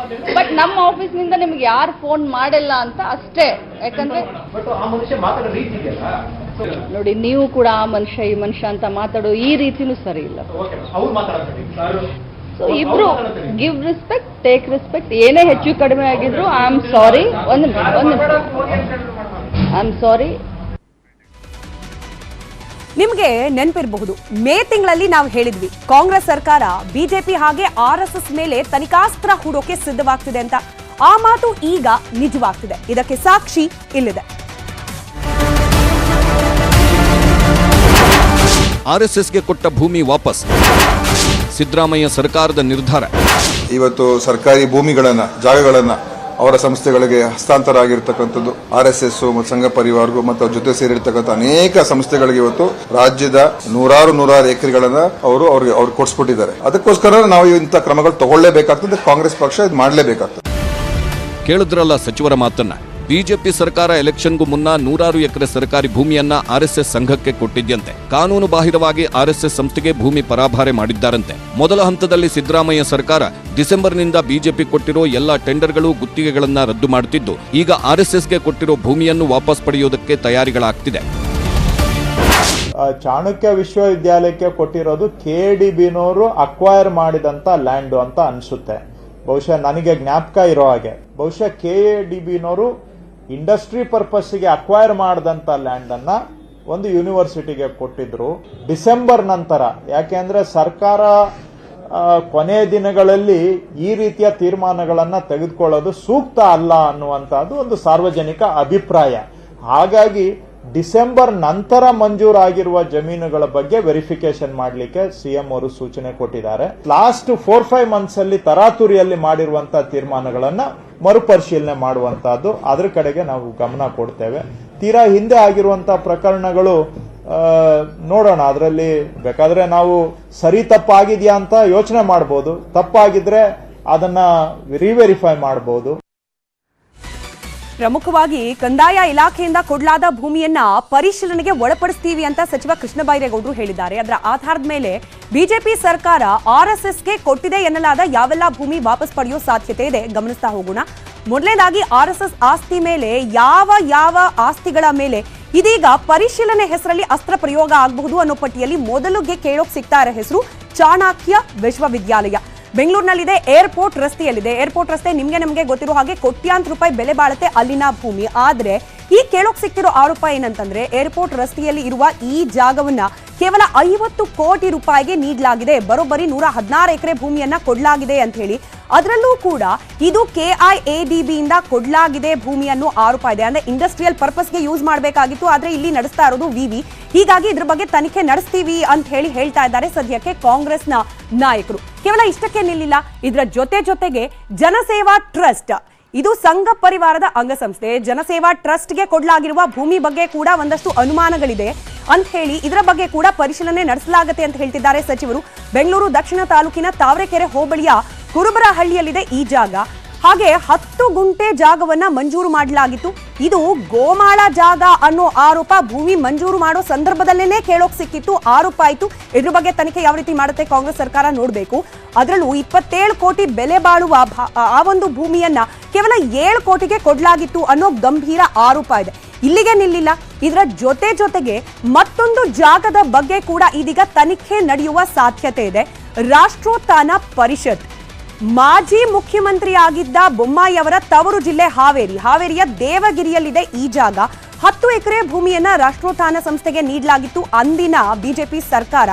ಬಟ್ ನಮ್ಮ ಆಫೀಸ್ನಿಂದ ನಿಮ್ಗೆ ಯಾರು ಫೋನ್ ಮಾಡಿಲ್ಲ ಅಂತ ಅಷ್ಟೇ. ಯಾಕಂದ್ರೆ ನೋಡಿ, ನೀವು ಕೂಡ ಆ ಮನುಷ್ಯ ಈ ಮನುಷ್ಯ ಅಂತ ಮಾತಾಡೋ ಈ ರೀತಿನೂ ಸರಿ ಇಲ್ಲ. ಸೊ ಇಬ್ರು ಗಿವ್ ರೆಸ್ಪೆಕ್ಟ್, ಟೇಕ್ ರೆಸ್ಪೆಕ್ಟ್. ಏನೇ ಹೆಚ್ಚು ಕಡಿಮೆ ಆಗಿದ್ರು ಐ ಆಮ್ ಸಾರಿ. ಒಂದು ಐ ಆಮ್ ಸಾರಿ. ನಿಮಗೆ ನೆನಪಿರಬಹುದು, ಮೇ ತಿಂಗಳಲ್ಲಿ ನಾವು ಹೇಳಿದ್ವಿ ಕಾಂಗ್ರೆಸ್ ಸರ್ಕಾರ ಬಿಜೆಪಿ ಹಾಗೆ RSS ಮೇಲೆ ತನಿಖಾಸ್ತ್ರ ಹೂಡೋಕೆ ಸಿದ್ಧವಾಗ್ತಿದೆ ಅಂತ. ಆ ಮಾತು ಈಗ ನಿಜವಾಗ್ತಿದೆ. ಇದಕ್ಕೆ ಸಾಕ್ಷಿ ಇಲ್ಲಿದೆ. RSSಗೆ ಕೊಟ್ಟ ಭೂಮಿ ವಾಪಸ್, ಸಿದ್ದರಾಮಯ್ಯ ಸರ್ಕಾರದ ನಿರ್ಧಾರ. ಇವತ್ತು ಸರ್ಕಾರಿ ಭೂಮಿಗಳನ್ನ, ಜಾಗಗಳನ್ನ ಅವರ ಸಂಸ್ಥೆಗಳಿಗೆ ಹಸ್ತಾಂತರ ಆಗಿರ್ತಕ್ಕಂಥದ್ದು. RSS ಮತ್ತು ಸಂಘ ಪರಿವಾರಗೂ ಮತ್ತು ಅವ್ರ ಜೊತೆ ಸೇರಿರ್ತಕ್ಕಂಥ ಅನೇಕ ಸಂಸ್ಥೆಗಳಿಗೆ ಇವತ್ತು ರಾಜ್ಯದ ನೂರಾರು ಎಕರೆಗಳನ್ನ ಅವ್ರಿಗೆ ಕೊಡಿಸ್ಬಿಟ್ಟಿದ್ದಾರೆ. ಅದಕ್ಕೋಸ್ಕರ ನಾವು ಇಂಥ ಕ್ರಮಗಳು ತಗೊಳ್ಳೇಬೇಕಾಗ್ತದೆ. ಕಾಂಗ್ರೆಸ್ ಪಕ್ಷ ಇದು ಮಾಡಲೇಬೇಕಾಗ್ತದೆ. ಕೇಳಿದ್ರಲ್ಲ ಸಚಿವರ ಮಾತನ್ನ. ಬಿಜೆಪಿ ಸರ್ಕಾರ ಎಲೆಕ್ಷನ್ಗೂ ಮುನ್ನ 100 ಎಕರೆ ಸರ್ಕಾರಿ ಭೂಮಿಯನ್ನ RSS ಸಂಘಕ್ಕೆ ಕೊಟ್ಟಿದ್ದಂತೆ. ಕಾನೂನು ಬಾಹಿರವಾಗಿ RSS ಸಂಸ್ಥೆಗೆ ಭೂಮಿ ಪರಾಭಾರೆ ಮಾಡಿದ್ದಾರಂತೆ. ಮೊದಲ ಹಂತದಲ್ಲಿ ಸಿದ್ದರಾಮಯ್ಯ ಸರ್ಕಾರ ಡಿಸೆಂಬರ್ನಿಂದ ಬಿಜೆಪಿ ಕೊಟ್ಟಿರೋ ಎಲ್ಲ ಟೆಂಡರ್ಗಳು, ಗುತ್ತಿಗೆಗಳನ್ನ ರದ್ದು ಮಾಡುತ್ತಿದ್ದು, ಈಗ RSSಗೆ ಕೊಟ್ಟಿರೋ ಭೂಮಿಯನ್ನು ವಾಪಸ್ ಪಡೆಯೋದಕ್ಕೆ ತಯಾರಿಗಳಾಗ್ತಿದೆ. ಚಾಣಕ್ಯ ವಿಶ್ವವಿದ್ಯಾಲಯಕ್ಕೆ ಕೊಟ್ಟಿರೋದು KDBನವರು ಅಕ್ವೈರ್ ಮಾಡಿದಂತ ಲ್ಯಾಂಡ್ ಅಂತ ಅನ್ಸುತ್ತೆ. ಬಹುಶಃ ನನಗೆ ಜ್ಞಾಪಕ ಇರೋ ಹಾಗೆ ಬಹುಶಃ KDBನವರು ಇಂಡಸ್ಟ್ರಿ ಪರ್ಪಸ್ಗೆ ಅಕ್ವೈರ್ ಮಾಡಿದಂತ ಲ್ಯಾಂಡ್ ಅನ್ನ ಒಂದು ಯೂನಿವರ್ಸಿಟಿಗೆ ಕೊಟ್ಟಿದ್ರು ಡಿಸೆಂಬರ್ ನಂತರ. ಯಾಕೆಂದ್ರೆ ಸರ್ಕಾರ ಕೊನೆಯ ದಿನಗಳಲ್ಲಿ ಈ ರೀತಿಯ ತೀರ್ಮಾನಗಳನ್ನ ತೆಗೆದುಕೊಳ್ಳೋದು ಸೂಕ್ತ ಅಲ್ಲ ಅನ್ನುವಂತಹದ್ದು ಒಂದು ಸಾರ್ವಜನಿಕ ಅಭಿಪ್ರಾಯ. ಹಾಗಾಗಿ ಡಿಸೆಂಬರ್ ನಂತರ ಮಂಜೂರಾಗಿರುವ ಜಮೀನುಗಳ ಬಗ್ಗೆ ವೆರಿಫಿಕೇಶನ್ ಮಾಡಲಿಕ್ಕೆ CM ಅವರು ಸೂಚನೆ ಕೊಟ್ಟಿದ್ದಾರೆ. ಲಾಸ್ಟ್ 4-5 ಮಂತ್ಸ್ ಅಲ್ಲಿ ತರಾತುರಿಯಲ್ಲಿ ಮಾಡಿರುವಂತಹ ತೀರ್ಮಾನಗಳನ್ನ ಮರುಪರಿಶೀಲನೆ ಮಾಡುವಂತಹದ್ದು, ಅದರ ಕಡೆಗೆ ನಾವು ಗಮನ ಕೊಡ್ತೇವೆ. ತೀರಾ ಹಿಂದೆ ಆಗಿರುವಂತಹ ಪ್ರಕರಣಗಳು ನೋಡೋಣ, ಅದರಲ್ಲಿ ಬೇಕಾದ್ರೆ ನಾವು ಸರಿ ತಪ್ಪಾಗಿದೆಯಾ ಅಂತ ಯೋಚನೆ ಮಾಡಬಹುದು. ತಪ್ಪಾಗಿದ್ರೆ ಅದನ್ನ ರಿವೆರಿಫೈ ಮಾಡಬಹುದು. ಪ್ರಮುಖವಾಗಿ ಕಂದಾಯ ಇಲಾಖೆಯಿಂದ ಕೊಡಲಾದ ಭೂಮಿಯನ್ನ ಪರಿಶೀಲನೆಗೆ ಒಳಪಡಿಸ್ತೀವಿ ಅಂತ ಸಚಿವ ಕೃಷ್ಣ ಬೈರೇಗೌಡರು ಹೇಳಿದ್ದಾರೆ. ಅದರ ಆಧಾರದ ಮೇಲೆ ಬಿಜೆಪಿ ಸರ್ಕಾರ RSSಗೆ ಕೊಟ್ಟಿದೆ ಎನ್ನಲಾದ ಯಾವೆಲ್ಲ ಭೂಮಿ ವಾಪಸ್ ಪಡೆಯೋ ಸಾಧ್ಯತೆ ಇದೆ ಗಮನಿಸ್ತಾ ಹೋಗೋಣ. ಮೊದಲನೇದಾಗಿ RSS ಆಸ್ತಿ ಮೇಲೆ ಯಾವ ಆಸ್ತಿಗಳ ಮೇಲೆ ಇದೀಗ ಪರಿಶೀಲನೆ ಹೆಸರಲ್ಲಿ ಅಸ್ತ್ರ ಪ್ರಯೋಗ ಆಗಬಹುದು ಅನ್ನೋ ಪಟ್ಟಿಯಲ್ಲಿ ಮೊದಲಿಗೆ ಕೇಳೋಕ್ ಸಿಗ್ತಾ ಇರೋ ಹೆಸರು ಚಾಣಕ್ಯ ವಿಶ್ವವಿದ್ಯಾಲಯ. ಬೆಂಗಳೂರಿನಲ್ಲಿದೆ, ಏರ್ಪೋರ್ಟ್ ರಸ್ತೆಯಲ್ಲಿದೆ. ಏರ್ಪೋರ್ಟ್ ರಸ್ತೆ ನಮಗೆ ಗೊತ್ತಿರೋ ಹಾಗೆ ಕೋಟ್ಯಾಂತರ ರೂಪಾಯಿ ಬೆಲೆ ಬಾಳುತ್ತೆ ಅಲ್ಲಿನ ಭೂಮಿ. ಆದ್ರೆ ಈ ಕೇಳೋಕ್ ಸಿಕ್ತಿರೋ ಆರೋಪ ಏನಂತಂದ್ರೆ ಏರ್ಪೋರ್ಟ್ ರಸ್ತೆಯಲ್ಲಿ ಇರುವ ಈ ಜಾಗವನ್ನ ಕೇವಲ 50 ಕೋಟಿ ರೂಪಾಯಿಗೆ ನೀಡಲಾಗಿದೆ. ಬರೋಬ್ಬರಿ 116 ಎಕರೆ ಭೂಮಿಯನ್ನ ಕೊಡಲಾಗಿದೆ ಅಂತ ಹೇಳಿ, ಅದರಲ್ಲೂ ಕೂಡ ಇದು KIADB ಇಂದ ಕೊಡಲಾಗಿದೆ ಭೂಮಿ ಅನ್ನೋ ಆರೋಪ ಇದೆ. ಅಂದ್ರೆ ಇಂಡಸ್ಟ್ರಿಯಲ್ ಪರ್ಪಸ್ಗೆ ಯೂಸ್ ಮಾಡಬೇಕಾಗಿತ್ತು, ಆದ್ರೆ ಇಲ್ಲಿ ನಡೆಸ್ತಾ ಇರೋದು ವಿವಿ. ಹೀಗಾಗಿ ಇದ್ರ ಬಗ್ಗೆ ತನಿಖೆ ನಡೆಸ್ತೀವಿ ಅಂತ ಹೇಳ್ತಾ ಇದ್ದಾರೆ ಸದ್ಯಕ್ಕೆ ಕಾಂಗ್ರೆಸ್ನ ನಾಯಕರು. ಕೇವಲ ಇಷ್ಟಕ್ಕೆ ನಿಲ್ಲಿಲ್ಲ, ಇದರ ಜೊತೆಗೆ ಜನಸೇವಾ ಟ್ರಸ್ಟ್, ಇದು ಸಂಘ ಪರಿವಾರದ ಅಂಗಸಂಸ್ಥೆ. ಜನಸೇವಾ ಟ್ರಸ್ಟ್ಗೆ ಕೊಡಲಾಗಿರುವ ಭೂಮಿ ಬಗ್ಗೆ ಕೂಡ ಒಂದಷ್ಟು ಅನುಮಾನಗಳಿದೆ ಅಂತ ಹೇಳಿ ಇದರ ಬಗ್ಗೆ ಕೂಡ ಪರಿಶೀಲನೆ ನಡೆಸಲಾಗುತ್ತೆ ಅಂತ ಹೇಳ್ತಿದ್ದಾರೆ ಸಚಿವರು. ಬೆಂಗಳೂರು ದಕ್ಷಿಣ ತಾಲೂಕಿನ ತಾವರೆಕೆರೆ ಹೋಬಳಿಯ ಕುರುಬರಹಳ್ಳಿಯಲ್ಲಿದೆ ಈ ಜಾಗ. ಹಾಗೆ 10 ಗುಂಟೆ ಜಾಗವನ್ನ ಮಂಜೂರು ಮಾಡಲಾಗಿತ್ತು. ಇದು ಗೋಮಾಳ ಜಾಗ ಅನ್ನೋ ಆರೋಪ ಭೂಮಿ ಮಂಜೂರು ಮಾಡೋ ಸಂದರ್ಭದಲ್ಲೇನೆ ಕೇಳೋಕ್ ಸಿಕ್ಕಿತ್ತು, ಆರೋಪ ಆಯ್ತು. ಇದ್ರ ಬಗ್ಗೆ ತನಿಖೆ ಯಾವ ರೀತಿ ಮಾಡುತ್ತೆ ಕಾಂಗ್ರೆಸ್ ಸರ್ಕಾರ ನೋಡಬೇಕು. ಅದರಲ್ಲೂ 27 ಕೋಟಿ ಬೆಲೆ ಬಾಳುವ ಆ ಒಂದು ಭೂಮಿಯನ್ನ ಕೇವಲ 7 ಕೋಟಿಗೆ ಕೊಡಲಾಗಿತ್ತು ಅನ್ನೋ ಗಂಭೀರ ಆರೋಪ ಇದೆ. ಇಲ್ಲಿಗೆ ನಿಲ್ಲಿಲ್ಲ, ಇದರ ಜೊತೆಗೆ ಮತ್ತೊಂದು ಜಾಗದ ಬಗ್ಗೆ ಕೂಡ ಇದೀಗ ತನಿಖೆ ನಡೆಯುವ ಸಾಧ್ಯತೆ ಇದೆ. ರಾಷ್ಟ್ರೋತ್ಥಾನ ಪರಿಷತ್, ಮಾಜಿ ಮುಖ್ಯಮಂತ್ರಿ ಆಗಿದ್ದ ಬೊಮ್ಮಾಯಿ ಅವರ ತವರು ಜಿಲ್ಲೆ ಹಾವೇರಿಯ ದೇವಗಿರಿಯಲ್ಲಿದೆ ಈ ಜಾಗ. 10 ಎಕರೆ ಭೂಮಿಯನ್ನ ರಾಷ್ಟ್ರೋತ್ಥಾನ ಸಂಸ್ಥೆಗೆ ನೀಡಲಾಗಿತ್ತು ಅಂದಿನ ಬಿಜೆಪಿ ಸರ್ಕಾರ.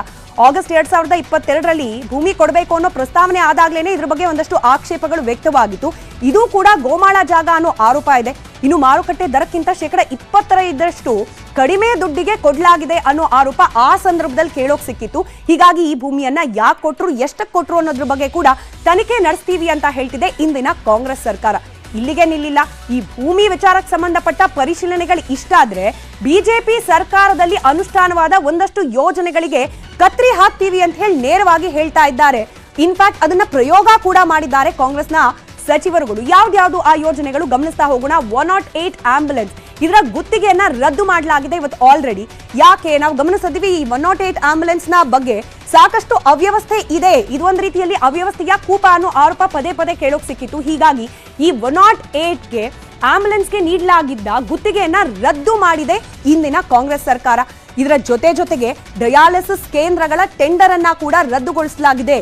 ಆಗಸ್ಟ್ 2022ರಲ್ಲಿ ಭೂಮಿ ಕೊಡಬೇಕು ಅನ್ನೋ ಪ್ರಸ್ತಾವನೆ ಆದಾಗ್ಲೇನೆ ಇದ್ರ ಬಗ್ಗೆ ಒಂದಷ್ಟು ಆಕ್ಷೇಪಗಳು ವ್ಯಕ್ತವಾಗಿತ್ತು. ಇದು ಕೂಡ ಗೋಮಾಳ ಜಾಗ ಅನ್ನೋ ಆರೋಪ ಇದೆ. ಇನ್ನು ಮಾರುಕಟ್ಟೆ ದರಕ್ಕಿಂತ 25% ಕಡಿಮೆ ದುಡ್ಡಿಗೆ ಕೊಡಲಾಗಿದೆ ಅನ್ನೋ ಆರೋಪ ಆ ಸಂದರ್ಭದಲ್ಲಿ ಕೇಳೋಕ್ ಸಿಕ್ಕಿತ್ತು. ಹೀಗಾಗಿ ಈ ಭೂಮಿಯನ್ನ ಯಾಕೆ ಕೊಟ್ರು, ಎಷ್ಟಕ್ಕೆ ಕೊಟ್ರು ಅನ್ನೋದ್ರ ಬಗ್ಗೆ ಕೂಡ ತನಿಖೆ ನಡೆಸ್ತೀವಿ ಅಂತ ಹೇಳ್ತಿದೆ ಇಂದಿನ ಕಾಂಗ್ರೆಸ್ ಸರ್ಕಾರ. ಇಲ್ಲಿಗೆ ನಿಲ್ಲಿಲ್ಲ, ಈ ಭೂಮಿ ವಿಚಾರಕ್ಕೆ ಸಂಬಂಧಪಟ್ಟ ಪರಿಶೀಲನೆಗಳು ಇಷ್ಟ ಆದ್ರೆ ಬಿಜೆಪಿ ಸರ್ಕಾರದಲ್ಲಿ ಅನುಷ್ಠಾನವಾದ ಒಂದಷ್ಟು ಯೋಜನೆಗಳಿಗೆ ಕತ್ರಿ ಹಾಕ್ತೀವಿ ಅಂತ ಹೇಳಿ ನೇರವಾಗಿ ಹೇಳ್ತಾ ಇದ್ದಾರೆ. ಇನ್ಫ್ಯಾಕ್ಟ್ ಅದನ್ನ ಪ್ರಯೋಗ ಕೂಡ ಮಾಡಿದ್ದಾರೆ ಕಾಂಗ್ರೆಸ್ನ ಸಚಿವರುಗಳು. ಯಾವ್ದು ಆ ಯೋಜನೆಗಳು ಗಮನಿಸ್ತಾ ಹೋಗೋಣ. 108 ಆಂಬ್ಯುಲೆನ್ಸ್, ಇದರ ಗುತ್ತಿಗೆಯನ್ನ ರದ್ದು ಮಾಡಲಾಗಿದೆ ಇವತ್ತು ಆಲ್ರೆಡಿ. ಯಾಕೆ ನಾವು ಗಮನಿಸಿದ್ವಿ, ಈ 108 ಆಂಬ್ಯುಲೆನ್ಸ್ ನ ಬಗ್ಗೆ ಸಾಕಷ್ಟು ಅವ್ಯವಸ್ಥೆ ಇದೆ, ಇದು ಒಂದು ರೀತಿಯಲ್ಲಿ ಅವ್ಯವಸ್ಥೆಯ ಕೂಪ ಅನ್ನೋ ಆರೋಪ ಪದೇ ಪದೇ ಕೇಳೋಕ್ ಸಿಕ್ಕಿತ್ತು. ಹೀಗಾಗಿ ಈ 108ಗೆ ಆಂಬ್ಯುಲೆನ್ಸ್ಗೆ ನೀಡಲಾಗಿದ್ದ ಗುತ್ತಿಗೆಯನ್ನ ರದ್ದು ಮಾಡಿದೆ ಇಂದಿನ ಕಾಂಗ್ರೆಸ್ ಸರ್ಕಾರ. ಇದರ ಜೊತೆಗೆ ಡಯಾಲಿಸಿಸ್ ಕೇಂದ್ರಗಳ ಟೆಂಡರ್ ಅನ್ನ ಕೂಡ ರದ್ದುಗೊಳಿಸಲಾಗಿದೆ.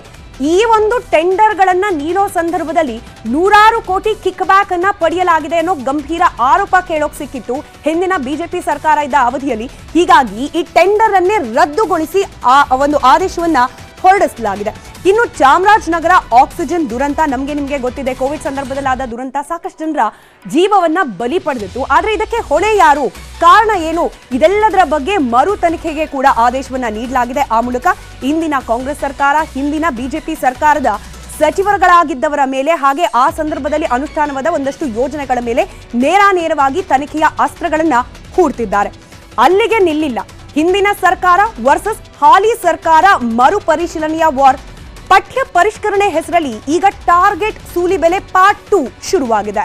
ಈ ಒಂದು ಟೆಂಡರ್ಗಳನ್ನ ನೀಡೋ ಸಂದರ್ಭದಲ್ಲಿ 100 ಕೋಟಿ ಕಿಕ್ ಬ್ಯಾಕ್ ಅನ್ನ ಪಡೆಯಲಾಗಿದೆ ಅನ್ನೋ ಗಂಭೀರ ಆರೋಪ ಕೇಳೋಕ್ ಸಿಕ್ಕಿತ್ತು ಹಿಂದಿನ ಬಿಜೆಪಿ ಸರ್ಕಾರ ಇದ್ದ ಅವಧಿಯಲ್ಲಿ. ಹೀಗಾಗಿ ಈ ಟೆಂಡರ್ ಅನ್ನೇ ರದ್ದುಗೊಳಿಸಿ ಆ ಒಂದು ಆದೇಶವನ್ನ ಹೊರಡಿಸಲಾಗಿದೆ. ಇನ್ನು ಚಾಮರಾಜನಗರ ಆಕ್ಸಿಜನ್ ದುರಂತ ನಿಮಗೆ ಗೊತ್ತಿದೆ, ಕೋವಿಡ್ ಸಂದರ್ಭದಲ್ಲಿ ಆದ ದುರಂತ ಸಾಕಷ್ಟು ಜನರ ಜೀವವನ್ನ ಬಲಿ ಪಡೆದಿತ್ತು. ಆದ್ರೆ ಇದಕ್ಕೆ ಹೊಣೆ ಯಾರು, ಕಾರಣ ಏನು, ಇದೆಲ್ಲದರ ಬಗ್ಗೆ ಮರು ತನಿಖೆಗೆ ಕೂಡ ಆದೇಶವನ್ನ ನೀಡಲಾಗಿದೆ. ಆ ಮೂಲಕ ಇಂದಿನ ಕಾಂಗ್ರೆಸ್ ಸರ್ಕಾರ ಹಿಂದಿನ ಬಿಜೆಪಿ ಸರ್ಕಾರದ ಸಚಿವರುಗಳಾಗಿದ್ದವರ ಮೇಲೆ ಹಾಗೆ ಆ ಸಂದರ್ಭದಲ್ಲಿ ಅನುಷ್ಠಾನವಾದ ಒಂದಷ್ಟು ಯೋಜನೆಗಳ ಮೇಲೆ ನೇರವಾಗಿ ತನಿಖೆಯ ಅಸ್ತ್ರಗಳನ್ನ ಹೂಡ್ತಿದ್ದಾರೆ. ಅಲ್ಲಿಗೆ ನಿಲ್ಲಿಲ್ಲ. ಹಿಂದಿನ ಸರ್ಕಾರ ವರ್ಸಸ್ ಹಾಲಿ ಸರ್ಕಾರ ಮರು ಪರಿಶೀಲನೆಯ ವಾರ್. ಪಠ್ಯ ಪರಿಷ್ಕರಣೆ ಹೆಸರಲ್ಲಿ ಈಗ ಟಾರ್ಗೆಟ್ ಸೂಲಿಬೆಲೆ ಪಾರ್ಟ್ 2 ಶುರುವಾಗಿದೆ.